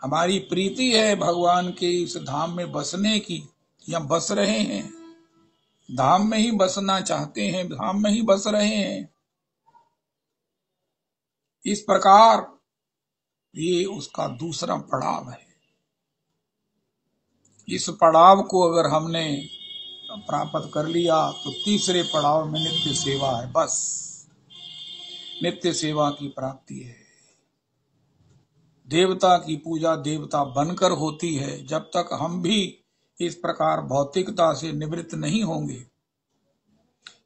हमारी प्रीति है भगवान के इस धाम में बसने की, या बस रहे हैं, धाम में ही बसना चाहते हैं, धाम में ही बस रहे हैं। इस प्रकार ये उसका दूसरा पड़ाव है। इस पड़ाव को अगर हमने प्राप्त कर लिया तो तीसरे पड़ाव में नित्य सेवा है। बस नित्य सेवा की प्राप्ति है। देवता की पूजा देवता बनकर होती है। जब तक हम भी इस प्रकार भौतिकता से निवृत्त नहीं होंगे।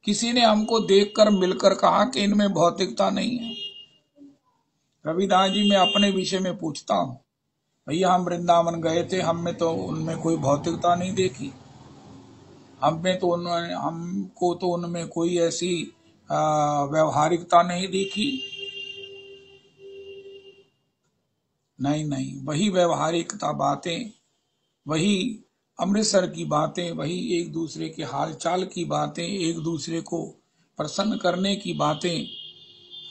किसी ने हमको देखकर मिलकर कहा कि इनमें भौतिकता नहीं है। रविदास जी मैं अपने विषय में पूछता हूं, भैया हम वृंदावन गए थे, हम में तो उनमें कोई भौतिकता नहीं देखी, हमको तो उनमें कोई ऐसी व्यवहारिकता नहीं देखी। नहीं, वही व्यवहारिकता बातें, वही अमृतसर की बातें, वही एक दूसरे के हालचाल की बातें, एक दूसरे को प्रसन्न करने की बातें,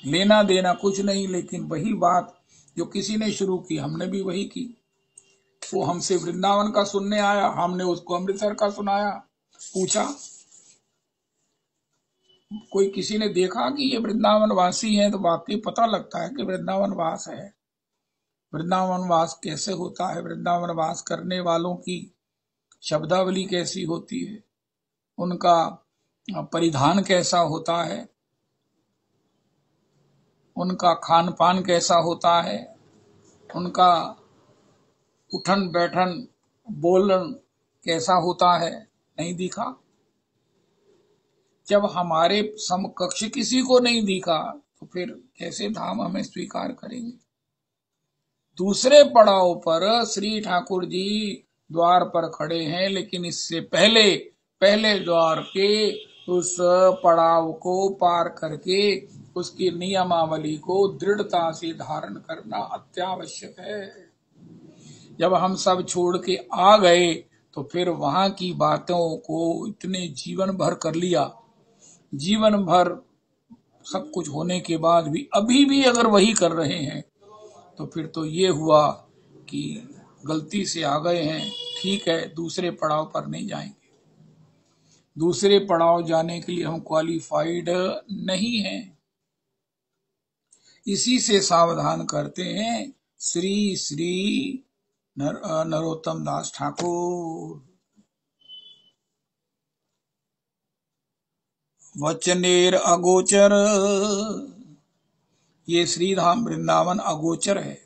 लेना देना कुछ नहीं, लेकिन वही बात जो किसी ने शुरू की हमने भी वही की। वो हमसे वृंदावन का सुनने आया, हमने उसको अमृतसर का सुनाया। पूछा, कोई किसी ने देखा कि ये वृंदावन वासी हैं, तो वाकई पता लगता है कि वृंदावन वास है। वृंदावन वास कैसे होता है, वृंदावन वास करने वालों की शब्दावली कैसी होती है, उनका परिधान कैसा होता है, उनका खान पान कैसा होता है, उनका उठन बैठन बोलन कैसा होता है, नहीं दिखा। जब हमारे समकक्ष किसी को नहीं दिखा तो फिर कैसे धाम हमें स्वीकार करेंगे। दूसरे पड़ाव पर श्री ठाकुर जी द्वार पर खड़े हैं, लेकिन इससे पहले द्वार के उस पड़ाव को पार करके उसकी नियमावली को दृढ़ता से धारण करना अत्यावश्यक है। जब हम सब छोड़ के आ गए तो फिर वहां की बातों को इतने जीवन भर कर लिया, जीवन भर सब कुछ होने के बाद भी अभी भी अगर वही कर रहे हैं तो फिर तो ये हुआ कि गलती से आ गए हैं। ठीक है, दूसरे पड़ाव पर नहीं जाएंगे। दूसरे पड़ाव जाने के लिए हम क्वालिफाइड नहीं हैं। इसी से सावधान करते हैं श्री श्री नरोत्तम दास ठाकुर। वचनेर अगोचर, ये श्रीधाम वृंदावन अगोचर है,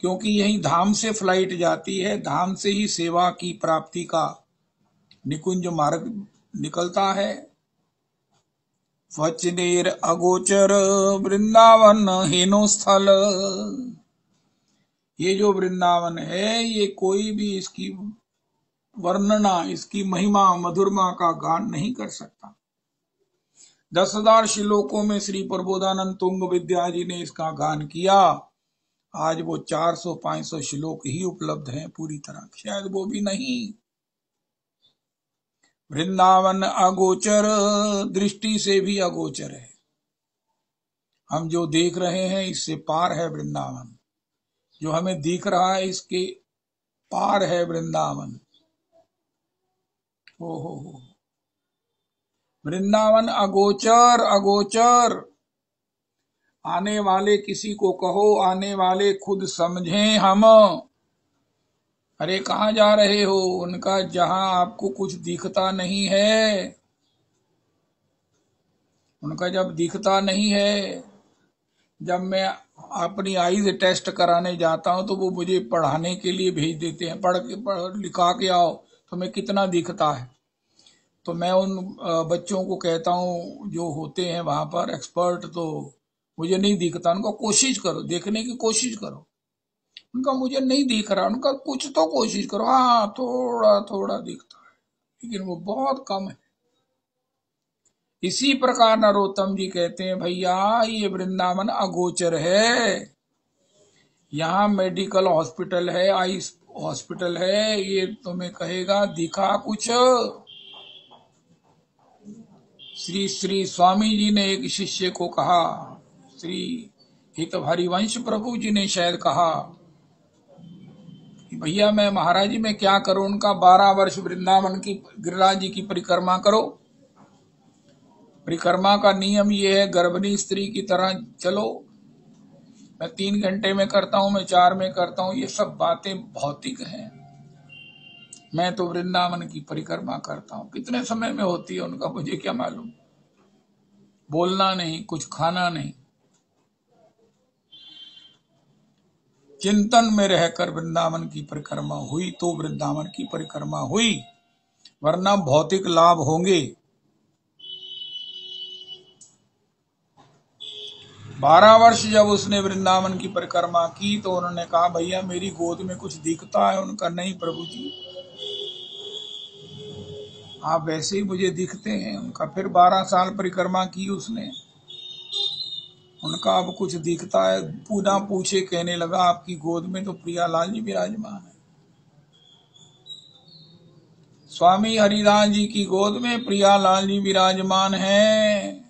क्योंकि यही धाम से फ्लाइट जाती है, धाम से ही सेवा की प्राप्ति का निकुंज मार्ग निकलता है। वचनेर अगोचर वृंदावन हेनो स्थल, ये जो वृंदावन है ये कोई भी इसकी वर्णना, इसकी महिमा मधुरमा का गान नहीं कर सकता। 10,000 श्लोकों में श्री प्रबोधानंद तुंग विद्या जी ने इसका गान किया। आज वो 400-500 श्लोक ही उपलब्ध हैं पूरी तरह, शायद वो भी नहीं। वृंदावन अगोचर, दृष्टि से भी अगोचर है। हम जो देख रहे हैं इससे पार है वृंदावन, जो हमें दिख रहा है इसके पार है वृंदावन। हो वृंदावन अगोचर, अगोचर। आने वाले किसी को कहो, आने वाले खुद समझें हम। अरे कहाँ जा रहे हो? उनका जहां आपको कुछ दिखता नहीं है, उनका जब दिखता नहीं है, जब मैं अपनी आईज टेस्ट कराने जाता हूं तो वो मुझे पढ़ाने के लिए भेज देते हैं, पढ़ लिखा के आओ तुम्हें कितना दिखता है। तो मैं उन बच्चों को कहता हूं जो होते हैं वहां पर एक्सपर्ट, तो मुझे नहीं दिखता। उनका कोशिश करो, देखने की कोशिश करो। उनका मुझे नहीं दिख रहा, उनका कुछ तो कोशिश करो। हाँ थोड़ा थोड़ा दिखता है, लेकिन वो बहुत कम है। इसी प्रकार नरोत्तम जी कहते हैं भैया ये वृंदावन अगोचर है। यहाँ मेडिकल हॉस्पिटल है, आई हॉस्पिटल है, ये तुम्हें कहेगा दिखा कुछ। श्री श्री स्वामी जी ने एक शिष्य को कहा, श्री हित हरिवंश प्रभु जी ने शायद कहा कि भैया मैं महाराज जी मैं क्या करूं? उनका 12 वर्ष वृंदावन की गिरिराज जी की परिक्रमा करो। परिक्रमा का नियम ये है, गर्भिणी स्त्री की तरह चलो। मैं 3 घंटे में करता हूं, मैं 4 में करता हूं, ये सब बातें भौतिक हैं। मैं तो वृंदावन की परिक्रमा करता हूं। कितने समय में होती है उनका मुझे क्या मालूम। बोलना नहीं, कुछ खाना नहीं, चिंतन में रहकर वृंदावन की परिक्रमा हुई तो वृंदावन की परिक्रमा हुई, वरना भौतिक लाभ होंगे। 12 वर्ष जब उसने वृंदावन की परिक्रमा की तो उन्होंने कहा भैया मेरी गोद में कुछ दिखता है? उनका नहीं प्रभु जी, आप वैसे ही मुझे दिखते हैं। उनका फिर 12 साल परिक्रमा की उसने, उनका अब कुछ दिखता है? पुनः पूछे, कहने लगा आपकी गोद में तो प्रियालाल जी विराजमान है। स्वामी हरिदास जी की गोद में प्रियालाल जी विराजमान है।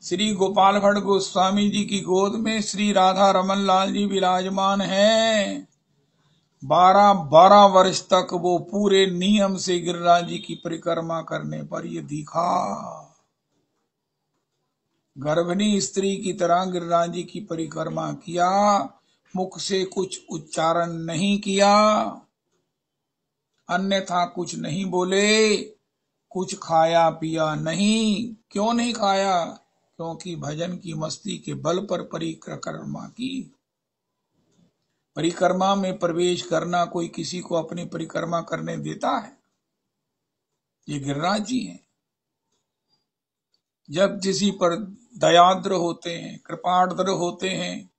श्री गोपाल भट्ट गोस्वामी जी की गोद में श्री राधा रमन लाल जी विराजमान है। 12 वर्ष तक वो पूरे नियम से गिरिराज जी की परिक्रमा करने पर ये दिखा। गर्भिणी स्त्री की तरह गिरिराज जी की परिक्रमा किया, मुख से कुछ उच्चारण नहीं किया, अन्यथा कुछ नहीं बोले, कुछ खाया पिया नहीं। क्यों नहीं खाया? क्योंकि भजन की मस्ती के बल पर परिक्रमा की। परिक्रमा में प्रवेश करना कोई किसी को अपनी परिक्रमा करने देता है? ये गिरिराज जी हैं। जब किसी पर दयाद्र होते हैं, कृपाद्र होते हैं,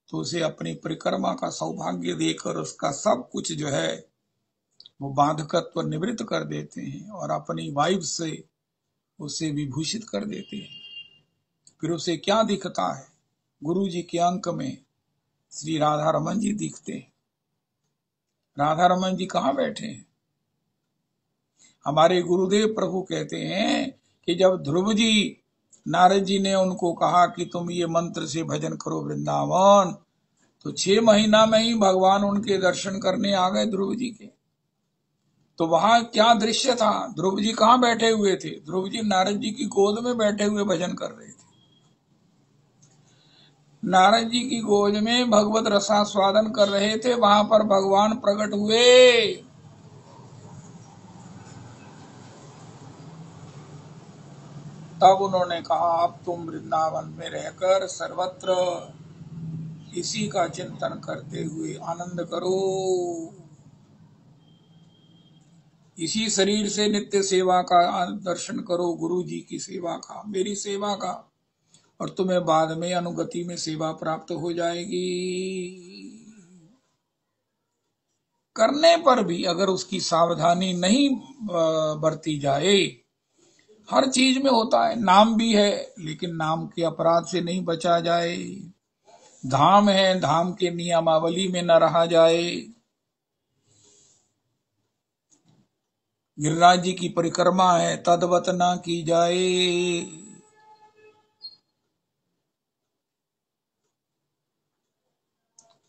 तो उसे अपनी परिक्रमा का सौभाग्य देकर उसका सब कुछ जो है वो बाधकत्व निवृत्त कर देते हैं और अपनी वाइफ से उसे विभूषित कर देते हैं। फिर उसे क्या दिखता है? गुरु जी के अंक में श्री राधा रमन जी दिखते हैं। राधा रमन जी कहाँ बैठे हैं? हमारे गुरुदेव प्रभु कहते हैं कि जब ध्रुव जी, नारद जी ने उनको कहा कि तुम ये मंत्र से भजन करो वृंदावन, तो 6 महीना में ही भगवान उनके दर्शन करने आ गए ध्रुव जी के। तो वहां क्या दृश्य था? ध्रुव जी कहाँ बैठे हुए थे? ध्रुव जी नारद जी की गोद में बैठे हुए भजन कर रहे थे। नारद जी की गोद में भगवत रसास्वादन कर रहे थे, वहां पर भगवान प्रकट हुए। तब उन्होंने कहा, अब तुम वृंदावन में रहकर सर्वत्र इसी का चिंतन करते हुए आनंद करो, इसी शरीर से नित्य सेवा का दर्शन करो, गुरु जी की सेवा का, मेरी सेवा का, और तुम्हें बाद में अनुगति में सेवा प्राप्त हो जाएगी। करने पर भी अगर उसकी सावधानी नहीं बरती जाए, हर चीज में होता है, नाम भी है लेकिन नाम के अपराध से नहीं बचा जाए, धाम है धाम के नियमावली में न रहा जाए, गिरिराज जी की परिक्रमा है तदवत ना की जाए,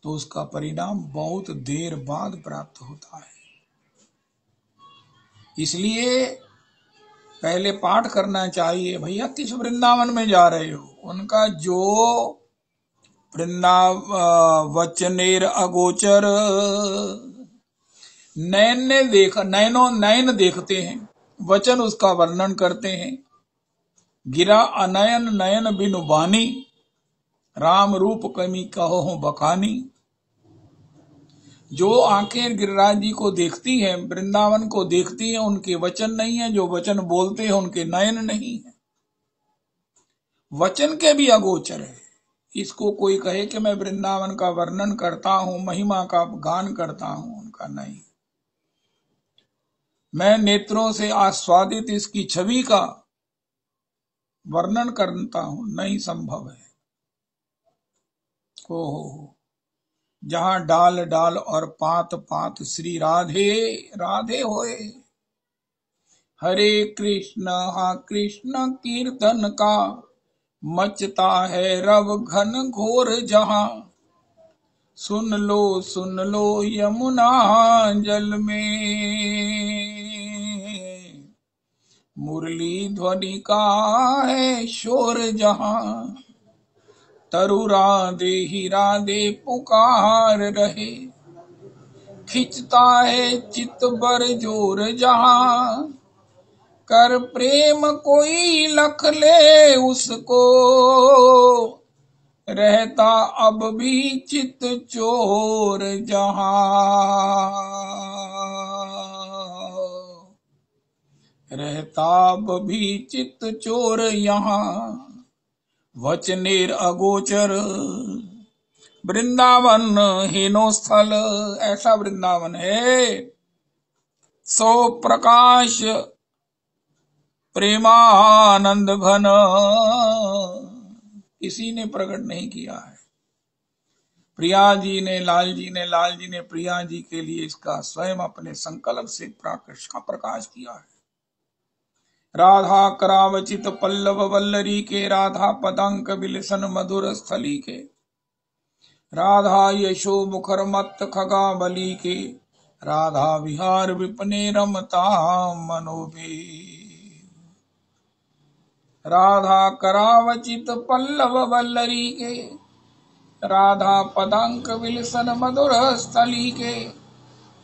तो उसका परिणाम बहुत देर बाद प्राप्त होता है। इसलिए पहले पाठ करना चाहिए। भैया किस वृंदावन में जा रहे हो? उनका जो वचनेर अगोचर, नैन ने देखा, नैन देखते हैं, वचन उसका वर्णन करते हैं। गिरा अनयन नयन बिनु बानी, राम रूप कमी कहो बखानी। जो आंखें गिरिराज जी को देखती हैं, वृंदावन को देखती हैं, उनके वचन नहीं है, जो वचन बोलते हैं उनके नयन नहीं है, वचन के भी अगोचर है। इसको कोई कहे कि मैं वृंदावन का वर्णन करता हूं, महिमा का गान करता हूं, उनका नहीं। मैं नेत्रों से आस्वादित इसकी छवि का वर्णन करता हूं, नहीं संभव है। हो जहां डाल डाल और पात पात श्री राधे राधे होए। हरे कृष्ण हा कृष्ण कीर्तन का मचता है रव घन घोर जहां। सुन लो यमुना जल में, मुरली ध्वनि का है शोर जहां। तरु राधे ही राधे पुकार रहे, खिंचता है चित बर जोर जहां। कर प्रेम कोई लख ले उसको, रहता अब भी चित चोर जहां। रहता अब भी चित चोर यहाँ, वचनेर अगोचर। वृंदावन हेनो स्थल, ऐसा वृंदावन है सो प्रकाश प्रेमानंद घन, किसी ने प्रकट नहीं किया है। प्रिया जी ने, लाल जी ने, लाल जी ने प्रिया जी के लिए इसका स्वयं अपने संकल्प से प्रकाश किया है। राधा करावचित पल्लव वल्लरी के, राधा पदांक बिलसन मधुर स्थली के, राधा यशो मुखर मत खगा बली के, राधा विहार विपने रमता मनोबे। राधा करावचित पल्लव वल्लरी के, राधा पदांक विलसन मधुर स्थली के,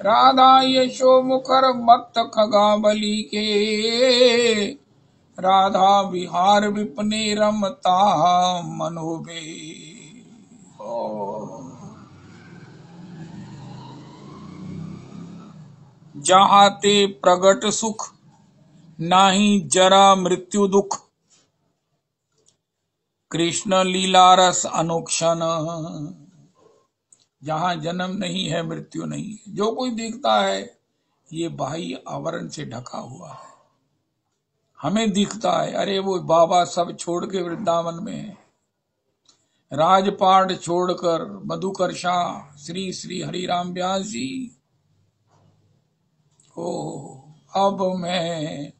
राधा यशो मुखर मत खगा बली के, राधा विहार विपने रमता मनोबे। जहाँ ते प्रगट सुख, नाही जरा मृत्यु दुख, कृष्ण लीला रस अनुक्षण। जहां जन्म नहीं है, मृत्यु नहीं है। जो कोई दिखता है ये बाह्य आवरण से ढका हुआ है, हमें दिखता है अरे वो बाबा सब छोड़ के वृंदावन में है, राजपाट छोड़कर मधुकर्षा श्री श्री हरिराम व्यास जी। ओ अब मैं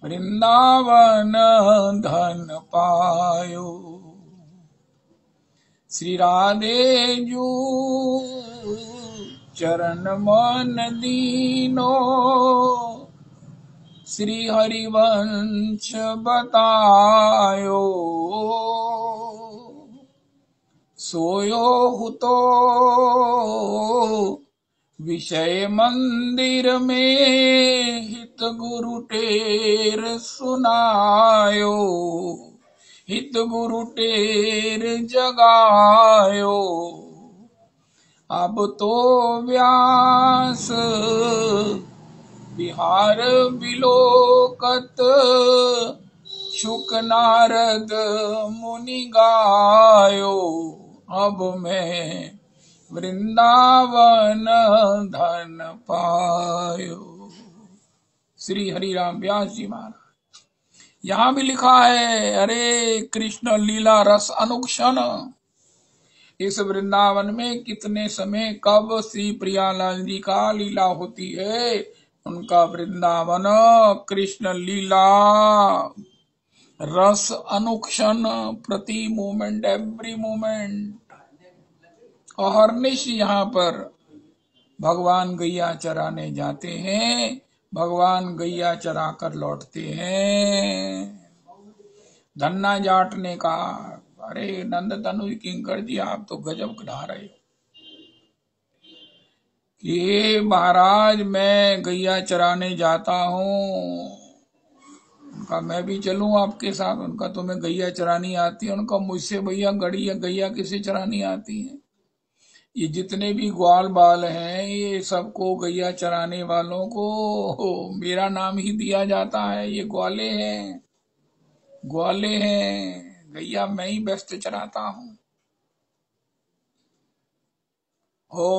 वृंदावन धन पायो, श्री राधे जू चरण मन दीनो श्री हरिवंश बतायो सोयो हुतो विषय मंदिर में हित गुरु टेर सुनायो हित गुरु टेर जगायो अब तो व्यास बिहार बिलोकत शुक नारद मुनि गायो अब मैं वृंदावन धन पायो। श्री हरिराम व्यास जी महाराज। यहाँ भी लिखा है, अरे कृष्ण लीला रस अनुक्षण। इस वृंदावन में कितने समय कब श्री प्रियालाल जी का लीला होती है। उनका वृंदावन कृष्ण लीला रस अनुक्षण, प्रति मोमेंट, एवरी मोमेंट। अहर्निश यहाँ पर भगवान गैया चराने जाते हैं, भगवान गैया चरा कर लौटते हैं। धन्ना जाट ने कहा, अरे नंद तनु किंकर जी आप तो गजब ढा रहे हो कि महाराज मैं गैया चराने जाता हूँ। उनका मैं भी चलूं आपके साथ। उनका तुम्हें गैया चरानी आती है? उनका मुझसे भैया गैया किसे चरानी आती है? ये जितने भी ग्वाल बाल हैं ये सबको गैया चराने वालों को मेरा नाम ही दिया जाता है। ये ग्वाले हैं, ग्वाले हैं। गैया मैं ही बेस्ट चराता हूँ। हो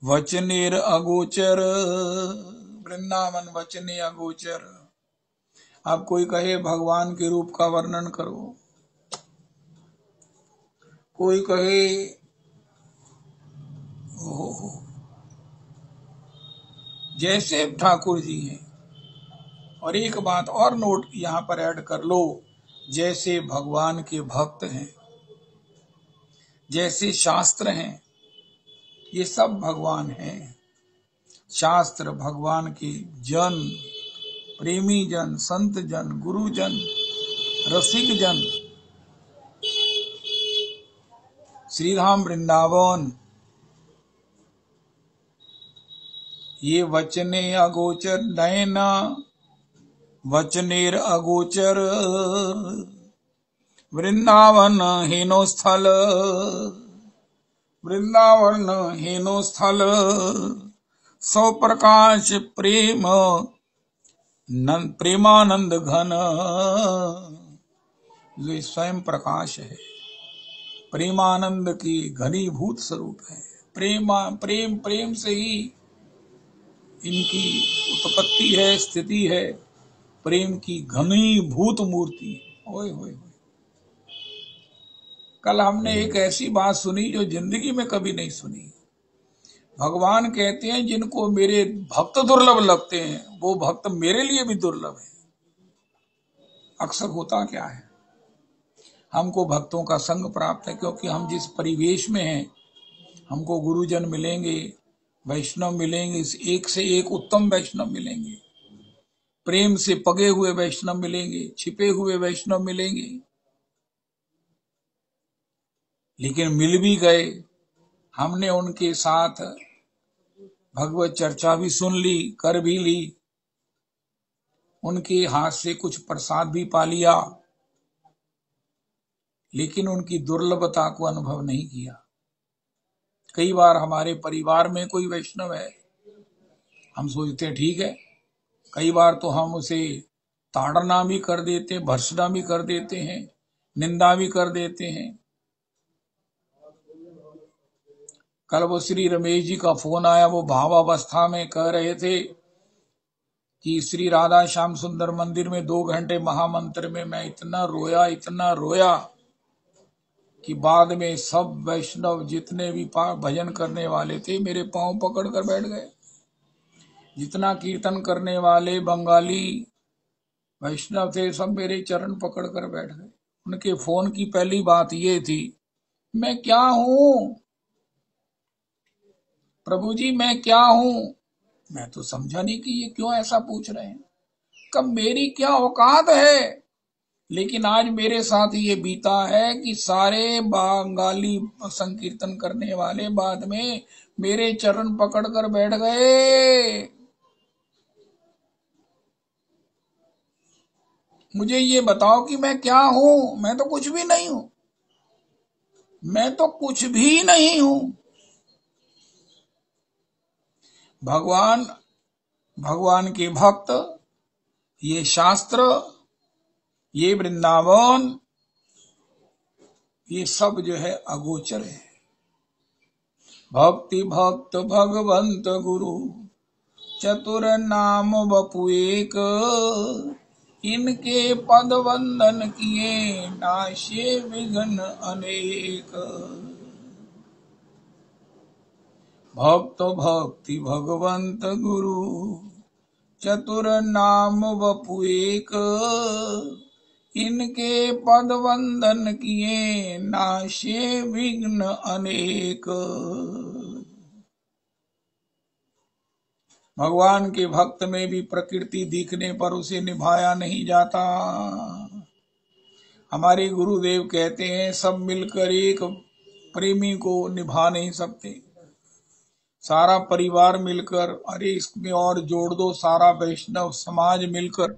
वचनेर अगोचर, वृंदावन वचने अगोचर। अब कोई कहे भगवान के रूप का वर्णन करो, कोई कहे जैसे ठाकुर जी हैं। और एक बात और नोट यहाँ पर ऐड कर लो, जैसे भगवान के भक्त हैं, जैसे शास्त्र हैं, ये सब भगवान हैं। शास्त्र भगवान के जन, प्रेमी जन, संत जन, गुरु जन, रसिक जन। श्री राम वृंदावन ये वचने अगोचर नयना, वचनेर अगोचर वृंदावन हेनो स्थल, वृंदावन हेनो स्थल सौ प्रकाश प्रेम प्रेमानंद घन। जो स्वयं प्रकाश है, प्रेमानंद की घनीभूत स्वरूप है। प्रेम से ही इनकी उत्पत्ति है, स्थिति है। प्रेम की घनीभूत मूर्ति। ओए होए। कल हमने एक ऐसी बात सुनी जो जिंदगी में कभी नहीं सुनी। भगवान कहते हैं जिनको मेरे भक्त दुर्लभ लगते हैं वो भक्त मेरे लिए भी दुर्लभ है। अक्सर होता क्या है, हमको भक्तों का संग प्राप्त है क्योंकि हम जिस परिवेश में हैं, हमको गुरुजन मिलेंगे, वैष्णव मिलेंगे, एक से एक उत्तम वैष्णव मिलेंगे, प्रेम से पगे हुए वैष्णव मिलेंगे, छिपे हुए वैष्णव मिलेंगे। लेकिन मिल भी गए, हमने उनके साथ भगवत चर्चा भी सुन ली, कर भी ली, उनके हाथ से कुछ प्रसाद भी पा लिया, लेकिन उनकी दुर्लभता को अनुभव नहीं किया। कई बार हमारे परिवार में कोई वैष्णव है, हम सोचते हैं ठीक है, कई बार तो हम उसे ताड़ना भी कर देते, भर्त्सना भी कर देते हैं, निंदा भी कर देते हैं। कल वो श्री रमेश जी का फोन आया, वो भावावस्था में कह रहे थे कि श्री राधा श्याम सुंदर मंदिर में 2 घंटे महामंत्र में मैं इतना रोया कि बाद में सब वैष्णव जितने भी भजन करने वाले थे मेरे पांव पकड़ कर बैठ गए। जितना कीर्तन करने वाले बंगाली वैष्णव थे सब मेरे चरण पकड़ कर बैठ गए। उनके फोन की पहली बात ये थी मैं क्या हूं? प्रभु जी मैं क्या हूं? मैं तो समझा नहीं कि ये क्यों ऐसा पूछ रहे हैं। कब मेरी क्या औकात है? लेकिन आज मेरे साथ ये बीता है कि सारे बंगाली संकीर्तन करने वाले बाद में मेरे चरण पकड़कर बैठ गए। मुझे ये बताओ कि मैं क्या हूं? मैं तो कुछ भी नहीं हूं। मैं तो कुछ भी नहीं हूं। भगवान, भगवान के भक्त, ये शास्त्र, ये वृंदावन, ये सब जो है अगोचर है। भक्ति भक्त भगवंत गुरु चतुर नाम बपु एक, इनके पद वंदन किए नाशे विघ्न अनेक। भक्त भक्ति भगवंत गुरु चतुर नाम बपु एक, इनके पद वंदन किए नाशे विघ्न अनेक। भगवान के भक्त में भी प्रकृति दिखने पर उसे निभाया नहीं जाता। हमारे गुरुदेव कहते हैं सब मिलकर एक प्रेमी को निभा नहीं सकते। सारा परिवार मिलकर, अरे इसमें और जोड़ दो, सारा वैष्णव समाज मिलकर,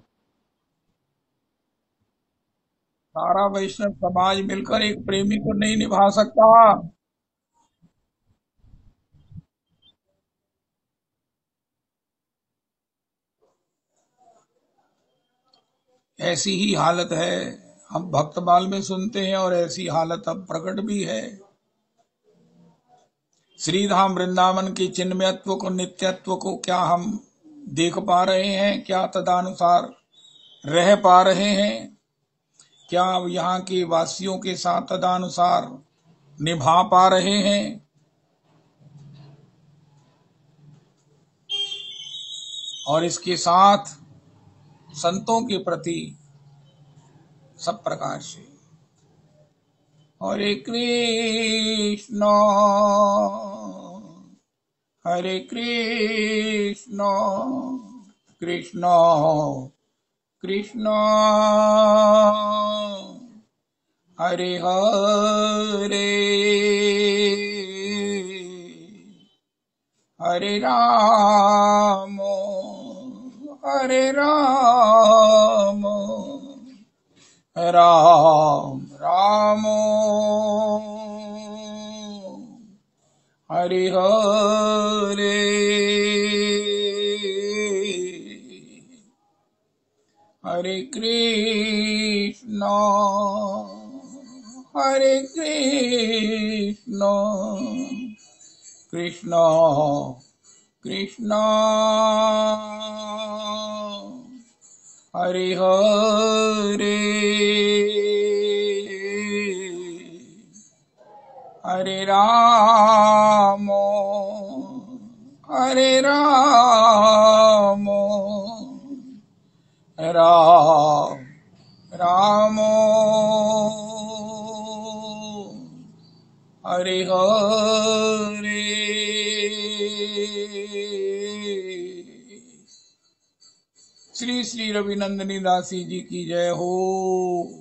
सारा वैष्णव समाज मिलकर एक प्रेमी को नहीं निभा सकता। ऐसी ही हालत है, हम भक्तमाल में सुनते हैं, और ऐसी हालत अब प्रकट भी है। श्रीधाम वृंदावन के चिन्मयत्व को, नित्यत्व को क्या हम देख पा रहे हैं? क्या तदानुसार रह पा रहे हैं? क्या यहाँ के वासियों के साथ तदानुसार निभा पा रहे हैं? और इसके साथ संतों के प्रति सब प्रकार से हरे कृष्ण हरे कृष्ण कृष्ण कृष्ण हरे हरे हरे राम हरे राम राम राम हरे हरे हरे कृष्ण हरे कृष्ण कृष्ण कृष्ण हरे हरे हरे राम हरे राम राम राम हरे हरे। श्री श्री रविनंदनी दासी जी की जय हो।